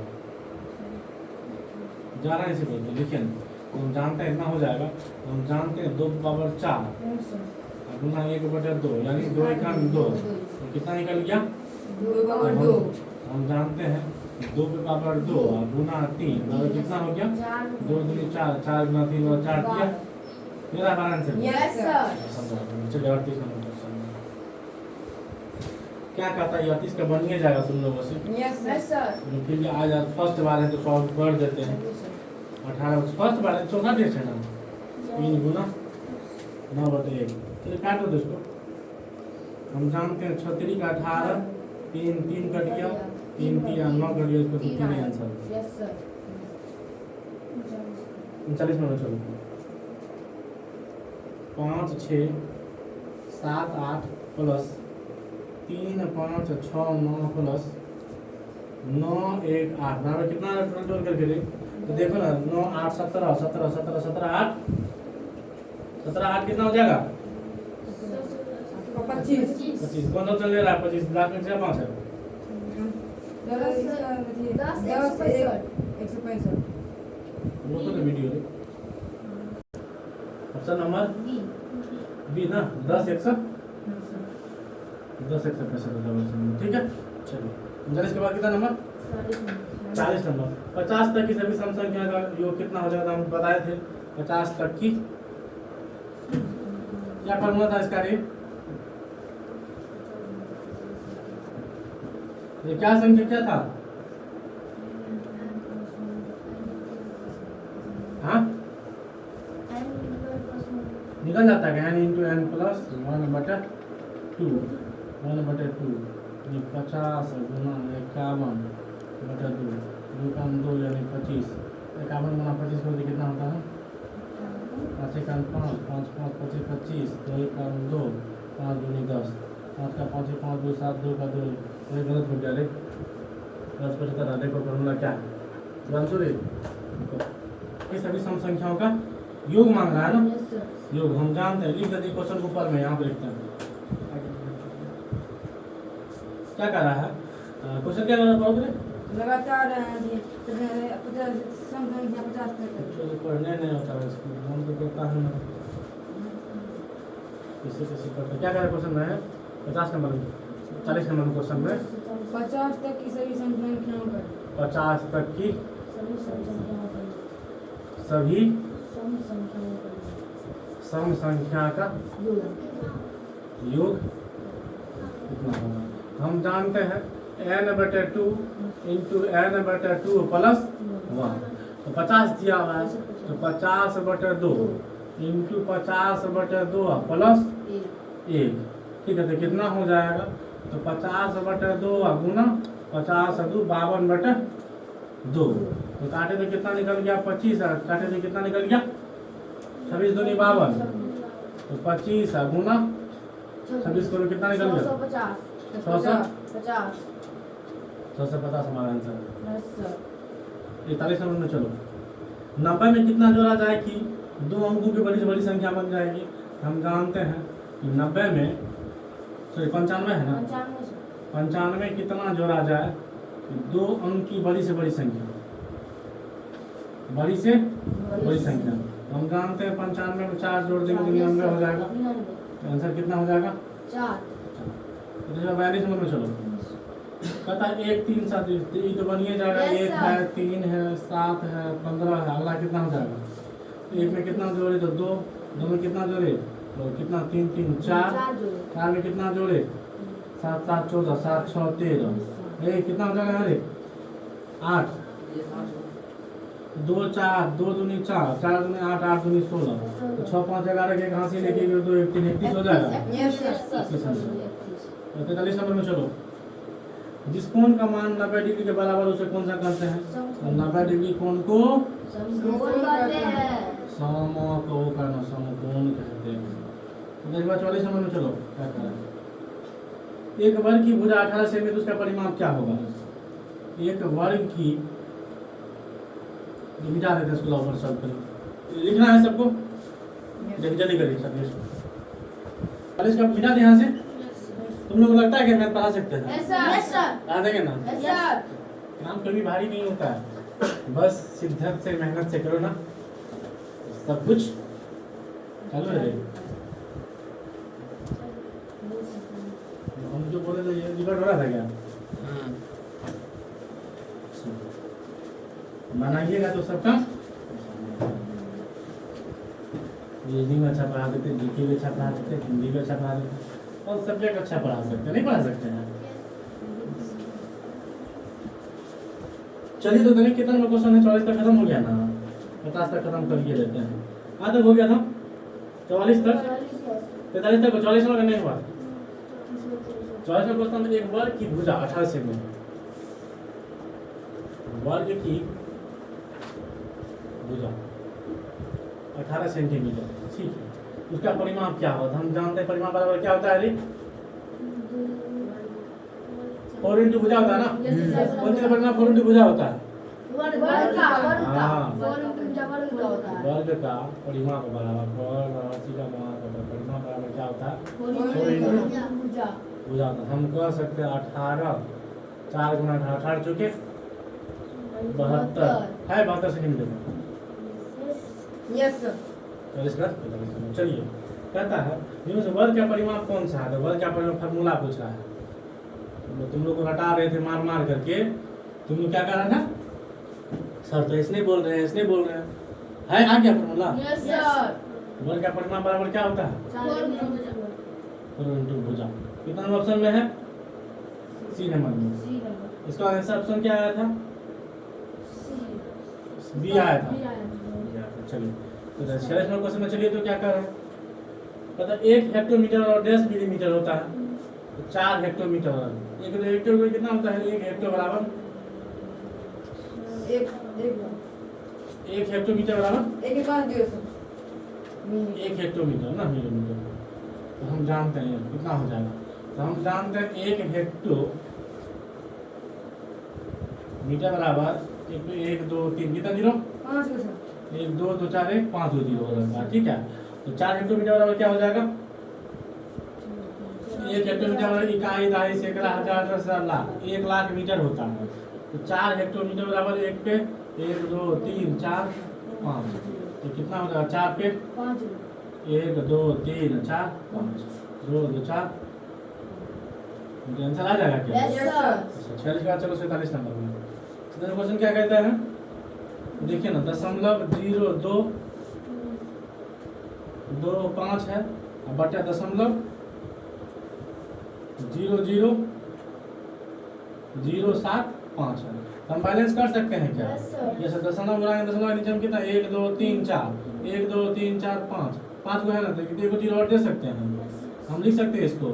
जा रहा है इसे बोलते लिखिए ना। तो हम जानते हैं इतना हो जाएगा। तो हम जानते हैं 2 पावर 4 और गुना 1/2 यानी 2 1 2 तो कितना निकल गया? 2/2 हम जानते हैं 2 पे पावर 2 और गुना 3 बराबर कितना हो गया? 2 दूनी 4, 4 गुना 3 और 4 दिया। मेरा आंसर यस सर चलिए 38 नंबर क्वेश्चन क्या कहता है? 38 का बनिए जाएगा तुम लोगों से। Yes Yes, sir. फिर भी आज फर्स्ट बार है तो सॉल्व कर देते हैं। 18 फर्स्ट बार है, चौथा डेट है ना। 3 गुना 9/1 चलिए काट दो इसको। हम जानते हैं 36 का 18 3 3 कट गया, 3 3 9 कट गया, इसको 3 ही आंसर। Yes, sir. 39 नंबर चलो 5 6 7 8 प्लस 3 5 6 9 प्लस 9 1 8 बराबर कितना टोटल जोड़ करके दे? तो देखो ना 9 8 17 17 17 17 8 17 8 कितना हो जाएगा? 25 25 कौन सा चल रहा है? 25 लाख में से 5 है। 10 165 वो तो वीडियो है। Option number B. बी ना 10 100 10 165 ठीक है। चलिए 39 के बाद कितना नंबर? 40 नंबर। 50 तक की सभी सम संख्या का योग कितना हो जाएगा? हम बताए थे 50 तक की क्या फॉर्मूला था इसका? ये क्या संख्या क्या था? हाँ निकल जाता है n इंटू n प्लस 1/2 1/2 ये 50 गुना 51/2 2 का 2 यानी 25 51 गुना 25 कर कितना होता है? 5 1 5 5 5 25 25 2 1 2 5 दूनी 10 5 का 5 5 2 7 2 का 2 ये गलत हो गया रे 10 75 देखो फॉर्मूला क्या है? बांसुरी ये सभी सम संख्याओं का योग मांग रहा है ना। Yes, sir. योग हम जानते हैं, लिख देते क्वेश्चन ऊपर में यहाँ पे लिखते हैं क्या कर रहा है? क्वेश्चन क्या कर रहा है पढ़ोगे? लगातार 50 पढ़ने नहीं होता है इसको हम तो कहता है किसी किसी करते क्या क्या क्वेश्चन में है 50 नंबर 40 नंबर क्वेश्चन में 50 तक की सभी संख्याओं का 50 तक की सभी संख्याओं का सभी सम संख्याओं का सम संख्या का योग योग कितना होगा। हम जानते हैं n/2 इंटू n/2 प्लस 1 तो 50 दिया हुआ है तो 50/2 इंटू 50/2 प्लस 1 ठीक है। तो कितना हो जाएगा तो 50/2 गुना 50×2 52/2 तो काटे तो कितना निकल गया 25 काटे तो कितना निकल गया 26 दूनी 52 तो 25 गुना 26 करो कितना निकल गया 150 150 हमारा आंसर है। यस सर 41 नंबर में चलो 90 में कितना जोड़ा जाए कि दो अंकों की बड़ी से बड़ी संख्या बन जाएगी। हम जानते हैं कि 90 में सॉरी 95 है ना 95 में कितना जोड़ा जाए कि दो अंक की बड़ी से बड़ी संख्या बड़ी से बड़ी संख्या हम जानते हैं 95 में 4 जोड़ देंगे तो 99 हो जाएगा। तो आंसर कितना हो जाएगा 4 तो 42 नंबर में चलो कहता है 1 3 7 ये तो बनिए जाएगा Yes, 1 sir. है 3 है 7 है 15 है अगला कितना हो जाएगा एक में कितना जोड़े तो 2 में कितना जोड़े तो कितना 3 3 4 4 में कितना जोड़े 7 7 14 7 6 13 ये कितना हो जाएगा अरे 8 2 4 2 दूनी 4 4 दूनी 8 8 दूनी 16 तो 6 5 11 के कहाँ से लेके गए 2 1 3 31 हो जाएगा। यस सर 43 नंबर में चलो जिस कोण का मान 90 डिग्री के बराबर उसे कौन सा कहते हैं तो 90 डिग्री कोण को समकोण कहते हैं। तो 44 नंबर में चलो क्या करें एक वर्ग की भुजा 18 सेमी तो उसका परिमाप क्या होगा। एक वर्ग की मिटा देते हैं इसको ऊपर सब करें लिखना है सबको जल्दी करिए सब इसका मिटा दे यहाँ से। तुम लोग लगता है कि मैं पढ़ा सकते हैं पढ़ा देंगे ना काम कभी भारी नहीं होता है बस शिद्दत से मेहनत से करो ना सब कुछ चालू है। हम जो बोले थे ये रिकॉर्ड हो रहा था क्या बनाइएगा तो सबका रीजनिंग अच्छा पढ़ा देते जीके भी अच्छा पढ़ा देते हिंदी भी अच्छा पढ़ा देते और सब्जेक्ट अच्छा पढ़ा सकते नहीं पढ़ा सकते हैं। चलिए तो देखिए कितना क्वेश्चन है 44 तक खत्म हो गया ना 50 तक खत्म कर लेते हैं हाँ तक हो गया था 44 तक 43 तक 44 में नहीं हुआ 44 में क्वेश्चन एक वर्ग की भुजा 18 सेमी वर्ग की भुजा 18 सेंटीमीटर ठीक है उसका परिमाप क्या होता है हम जानते हैं परिमाप बराबर क्या होता है अरे 4 इंटू भुजा होता है ना कौन सी परिमाप 4 इंटू भुजा होता है वर्ग का परिमाप बराबर परिमाप बराबर क्या होता है 4 इंटू भुजा होता है। हम कह सकते हैं 18 4 गुना 18 चुके 72 है 72 सेंटीमीटर यस सर। चलिए कहता है इनमें से वर्ग का परिमाप कौन सा है तो वर्ग का परिमाप फार्मूला पूछ रहा है तुम लोग को रटा रहे थे मार मार करके तुम लोग क्या कर रहा था सर तो इसने बोल रहे हैं इसने बोल रहे हैं है आ क्या फार्मूला वर्ग का परिमाप बराबर क्या होता है 4 इंटू भुजा कितना ऑप्शन में है सी नंबर में इसका आंसर ऑप्शन क्या आया था बी आया था चलिए तो 46 नंबर क्वेश्चन में चलिए तो क्या कर रहे हैं पता 1 हेक्टोमीटर और 10 मिलीमीटर होता है तो 4 हेक्टोमीटर एक हेक्टोमीटर कितना होता है 1 हेक्टो बराबर 1 हेक्टोमीटर बराबर 1 हेक्टोमीटर ना मिलीमीटर तो हम जानते हैं कितना हो जाएगा तो हम जानते हैं 1 हेक्टोमीटर बराबर 1 2 3 कितना जीरो 1 2 2 4 1 5 2 जीरो हो जाएगा ठीक है। तो 4 हेक्टोमीटर बराबर क्या हो जाएगा 1 हेक्टोमीटर बराबर इकाई दहाई सैकड़ा हजार 10,000 लाख 1 लाख मीटर होता है तो 4 हेक्टोमीटर बराबर 1 पे 1 2 3 4 5 तो कितना हो जाएगा 4 पे 1 2 3 4 5 2 2 4 आंसर आ जाएगा क्या? Yes sir. 46 के बाद चलो 47 नंबर में क्वेश्चन क्या कहता है? देखिए ना, 0.0225 है और बटा 0.00075 है। हम बैलेंस कर सकते हैं क्या? Yes sir. जैसे दशमलव गुणा दशमलव नीचे हम कितना 1 2 3 4 1 2 3 4 5 5 को है ना, तो एक जीरो और दे सकते हैं। हम लिख सकते हैं इसको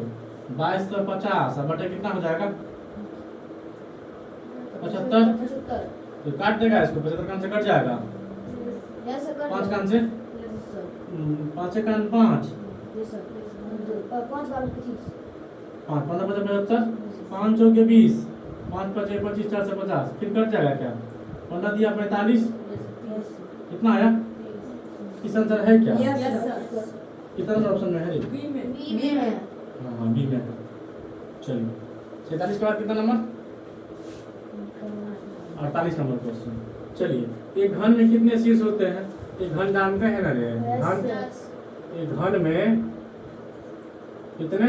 2250 और बटे कितना हो जाएगा? 75। 75। तो काट देगा इसको, 75 कान से कट जाएगा। Yes sir. 5 कान से यस सर। 5 कान 5 यस सर। 5 बार 25। 5 15 75 5 चौके 20 5 5 25 4 से 50 फिर कट जाएगा क्या? 15 दिया 45 यस कितना आया? इस आंसर है क्या? Yes, yes sir. सर। कितना नंबर ऑप्शन में है? बी में बी में है। हाँ बी में है। चलिए 46 के बाद कितना नंबर? 48 number question. चलिए, एक घन में कितने शीर्ष होते हैं? एक घन जानते हैं ना रे? घन, एक घन में कितने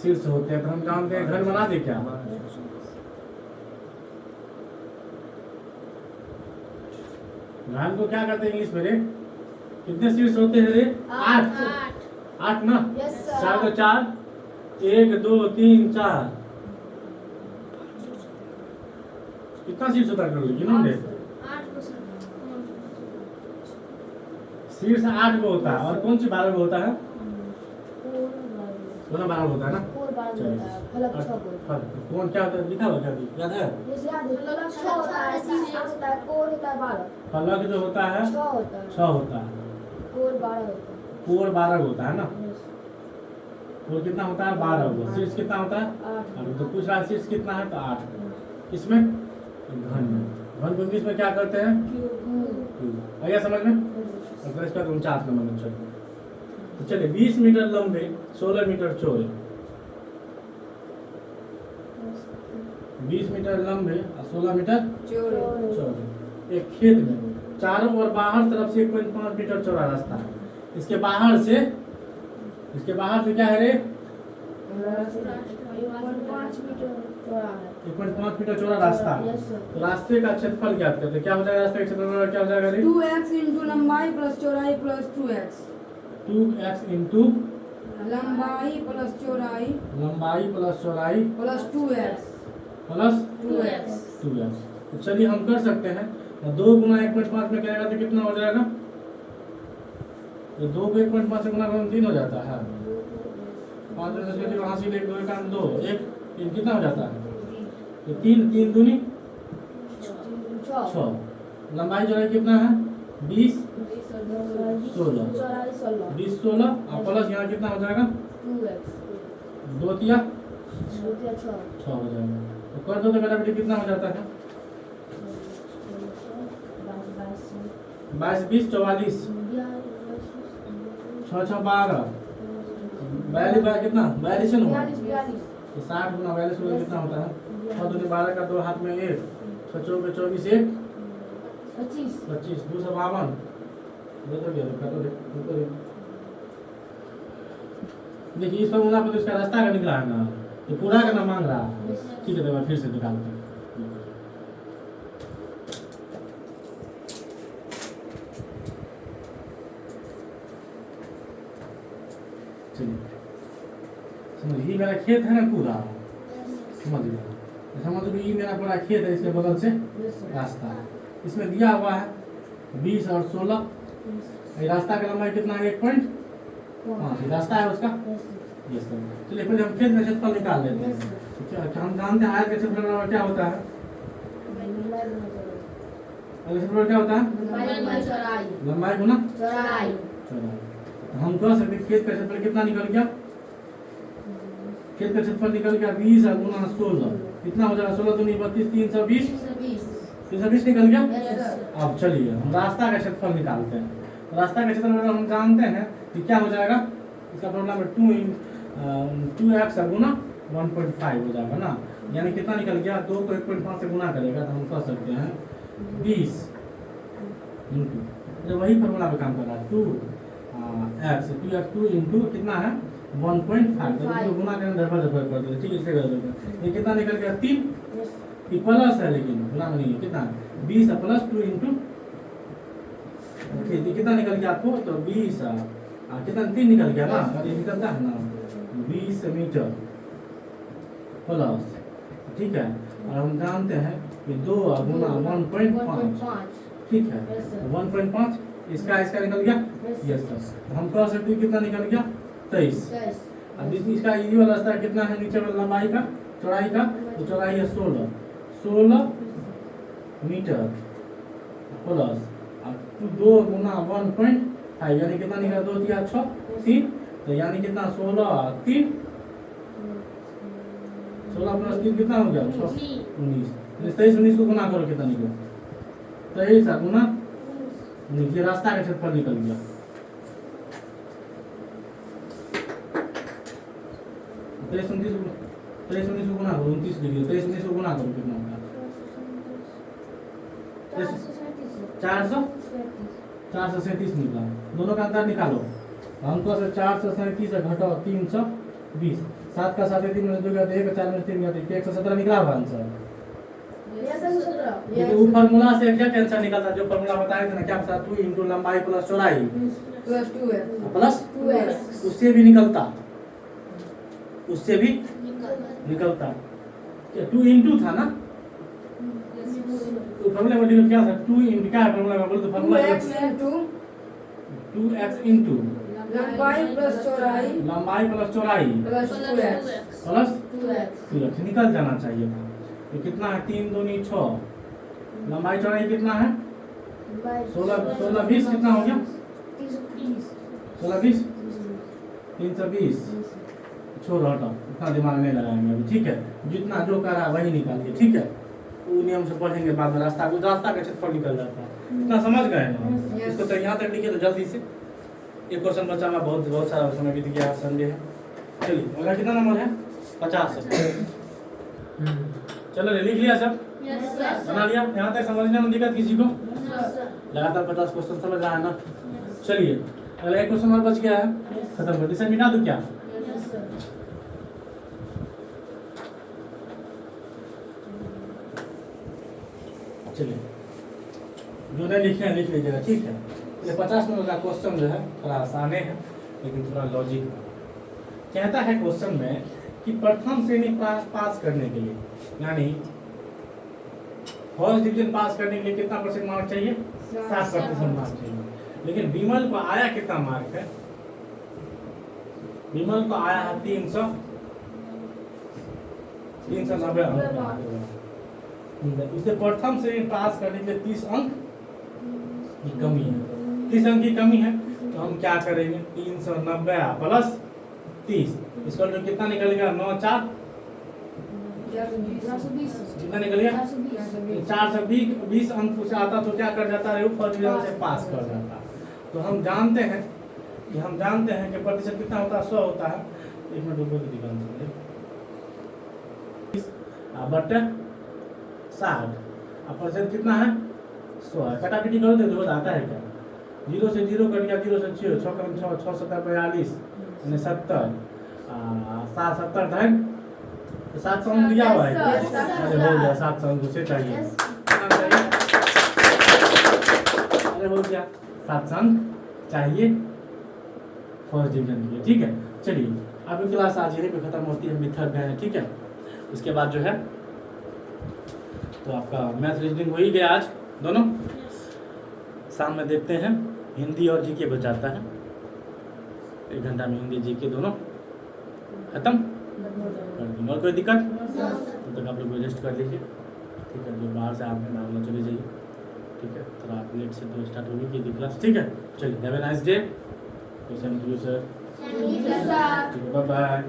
शीर्ष होते हैं? तो हम जानते हैं, घन बना दे क्या? घन को क्या कहते हैं इंग्लिश में रे? कितने शीर्ष होते हैं रे? 8 8 ना? Yes sir. 4 को 4 1 2 3 4 कितना शीर्ष होता है? कर लो गिनो दे। शीर्ष 8 को होता है और कौन सी 12 को होता है? दोनों 12 होता है ना? चलिए। फलक 6 को। फलक कौन क्या होता है? लिखा हुआ क्या याद है? जैसे याद है फलक 6 होता है, 7 होता है, कोर होता है 12। फलक जो होता है 6 होता है, 6 होता है, कोर 12 होता है। कोर 12 होता है ना? यस। कोर कितना होता है? 12 होगा। शीर्ष कितना होता है? 8। अब तो पूछ रहा है शीर्ष कितना है, तो 8। इसमें घन में, घन को इंग्लिश में क्या करते हैं? क्यूब। आया समझ में? और इसका 49 नंबर में चलिए। तो चलिए 20 मीटर लंबे 16 मीटर चौड़े, 20 मीटर लंबे और 16 मीटर चोर चौड़े एक खेत में चारों ओर बाहर तरफ से 1.5 मीटर चौड़ा रास्ता है। इसके बाहर से क्या है रे? 1.5 मीटर चौड़ा है। 1.5 मीटर चौड़ा रास्ता है। Yes sir. तो रास्ते का क्षेत्रफल ज्ञात करते हैं। क्या हो जाएगा रास्ते का क्षेत्रफल? क्या हो जाएगा रे? 2x इंटू लंबाई प्लस चौड़ाई प्लस 2x 2x इंटू लंबाई प्लस चौड़ाई लंबाई प्लस चौड़ाई plus 2x plus 2x 2x। तो चलिए हम कर सकते हैं, 2 गुना 1.5 में करेगा तो कितना हो जाएगा? तो 2 को 1.5 से गुना करें 3 हो जाता है। 5 में 10 के वहाँ से 1 2 का 2 1 3 कितना हो जाता है? तो 3 दूनी 6। लंबाई चौड़ाई कितना है? 20 16 20 16 और प्लस यहाँ कितना हो जाएगा? 2 तिया 6 हो जाएगा। तो कर दो तो बेटा बेटी कितना हो जाता है? 22 20 44 6 6 12 42 बार कितना? 42 से हुआ। तो 60 गुना 42 गुना कितना होता है? 6 दूनी 12 का 2 हाथ में 1 6 चौके 24 1 25 252 दे दो गया तो दे। देखिए इस फॉर्मूला पर तो इसका रास्ता का निकला है ना, तो पूरा का ना मांग रहा है। ठीक है, तो मैं फिर से निकालते हैं। चलिए समझिए, ये मेरा खेत है ना पूरा, समझ लो ये मेरा पूरा खेत है, इसके बगल से रास्ता है। इसमें दिया हुआ है 20 और 16। ये रास्ता का लंबाई कितना है? 1.5 रास्ता है उसका। Yes sir. चलिए पहले हम खेत का क्षेत्रफल निकाल लेते हैं। तो क्या हम जानते हैं आयत का क्षेत्रफल क्या होता है? क्षेत्रफल क्या होता है? लंबाई गुना चौड़ाई। तो हम कह सकते हैं खेत का क्षेत्रफल कितना निकल गया? खेत का क्षेत्रफल निकल गया 20 गुना 16 कितना हो जाएगा? 16 दूनी 32 320 320 निकल गया। अब चलिए हम रास्ता का क्षेत्रफल निकालते हैं। रास्ता का क्षेत्रफल हम जानते हैं कि क्या हो जाएगा? इसका फॉर्मूला में 2x गुना 1.5 हो जाएगा ना, यानी कितना निकल गया? 2 को 1.5 से गुना करेगा तो हम कह सकते हैं 20 इंटू, तो वही फॉर्मूला पे काम कर रहा है 2 x 2 इंटू कितना है 1.5, तो गुना करने डबल कर देते, ठीक है। इससे कर देते, ये कितना निकल गया 3, ये प्लस है लेकिन गुना में नहीं है, कितना 20 है प्लस 2 इंटू, ठीक है। कितना निकल गया आपको, तो 20 कितना 3 निकल गया ना, और ये निकलता है ना 20 मीटर प्लस, ठीक है। और हम जानते हैं कि 2 गुना 1.5, ठीक है। 1.5 इसका निकल गया, यस सर। तो हम कह सकते हैं कितना निकल गया 23। अब इसका ये वाला रास्ता कितना है, नीचे वाला लंबाई का चौड़ाई का, तो चौड़ाई है 16 मीटर प्लस 2 गुना 1.5 यानी कितना निकला 2 3 6 3, तो यानी कितना 16 3 16 प्लस 3 कितना हो गया 19। 23 को गुना करो कितना निकला, 23 गुना 19, ये रास्ता का क्षेत्रफल निकल गया। तेईस उन्नीस को गुना करो 29 के लिए, 23 19 को गुना करो कितना होगा 437 निकला। दोनों का अंतर निकालो, हमको से 437 घटाओ 320, 7 का 7 3 में 2 गया 1 4 में 3 गया 117 निकला हुआ आंसर। ये वो फार्मूला से एग्जैक्ट आंसर निकलता, जो फार्मूला बताया था ना, क्या था 2 इंटू लंबाई प्लस चौड़ाई प्लस 2x, उससे भी निकलता, उससे भी निकलता। 2 इंटू था ना, तो फार्मूला में निकल क्या था 2 इंटू, क्या है फार्मूला में बोल तो फार्मूला 2x इंटू लंबाई प्लस चौड़ाई प्लस 2x निकल जाना चाहिए था। तो कितना है 3 दूनी 6, लंबाई चौड़ाई कितना है 16 20 कितना हो गया 16 20 320, छोड़ो हटाओ, इतना दिमाग नहीं लगाएंगे अभी, ठीक है। जितना जो करा वही निकालिए, ठीक है। वो नियम से पढ़ेंगे बाद में, रास्ता का क्षेत्रफल निकल जाता है। इतना समझ गए ना, इसको तो यहाँ तक लिखिए तो जल्दी से। एक क्वेश्चन बचा हुआ, बहुत सारा समय बीत गया, संडे है। चलिए अगला कितना नंबर है 50 है। चलो लिख लिया सब, बना लिया, यहाँ तक समझने में दिक्कत किसी को, लगातार 50 क्वेश्चन समझ रहा है ना। चलिए अगला एक क्वेश्चन और बच गया है, खत्म कर, इसे मिटा दूं क्या, चलिए जो नहीं लिखे हैं लिख लीजिएगा, ठीक है। ये 50 नंबर का क्वेश्चन जो है थोड़ा आसान है, लेकिन थोड़ा लॉजिक कहता है क्वेश्चन में कि प्रथम श्रेणी पास करने के लिए, यानी फर्स्ट डिवीजन पास करने के लिए कितना % मार्क चाहिए 60% मार्क चाहिए। लेकिन विमल को आया कितना मार्क है, विमल को आया है 390 अंक। उसे प्रथम श्रेणी पास करने के लिए 30 अंक की कमी है, 30 अंक की कमी है। तो हम क्या करेंगे 390 प्लस 30, इसका जो कितना निकलेगा 9 4 कितना निकल गया 420 अंक से आता, तो क्या कर जाता है फर्स्ट डिवीजन से पास कर जाता। तो हम जानते हैं कि प्रतिशत कितना होता है 100 होता है। एक मिनट रुको दिखाऊंगा, बटे 60 अब परसेंट कितना है 100 है। कटाकटी करो तो देखो आता है क्या, 0 से 0 कट गया, 0 से 6 6 कम 6 6 7 42 यानी 70 7 70 धन 700 अंक दिया हुआ है। अरे हो गया 700 अंक उसे चाहिए, अरे हो गया 700 अंक चाहिए फर्स्ट डिवीजन के लिए, ठीक है। चलिए आपकी क्लास आज यहीं पे खत्म होती है, मिथक गए हैं, ठीक है। उसके बाद जो है तो आपका मैथ रीजनिंग हो ही गया आज दोनों। शाम में देखते हैं हिंदी और जीके बचाता है, 1 घंटा में हिंदी जीके दोनों खत्म कर दूँगा। और कोई दिक्कत तब तक आप लोग रेस्ट कर लीजिए, ठीक है। जो बाहर से आप नॉर्मल चले जाइए, ठीक है। थोड़ा आप लेट से तो स्टार्ट होगी कि क्लास, ठीक है। चलिए have a nice day, sir, ठीक है, बाय बाय।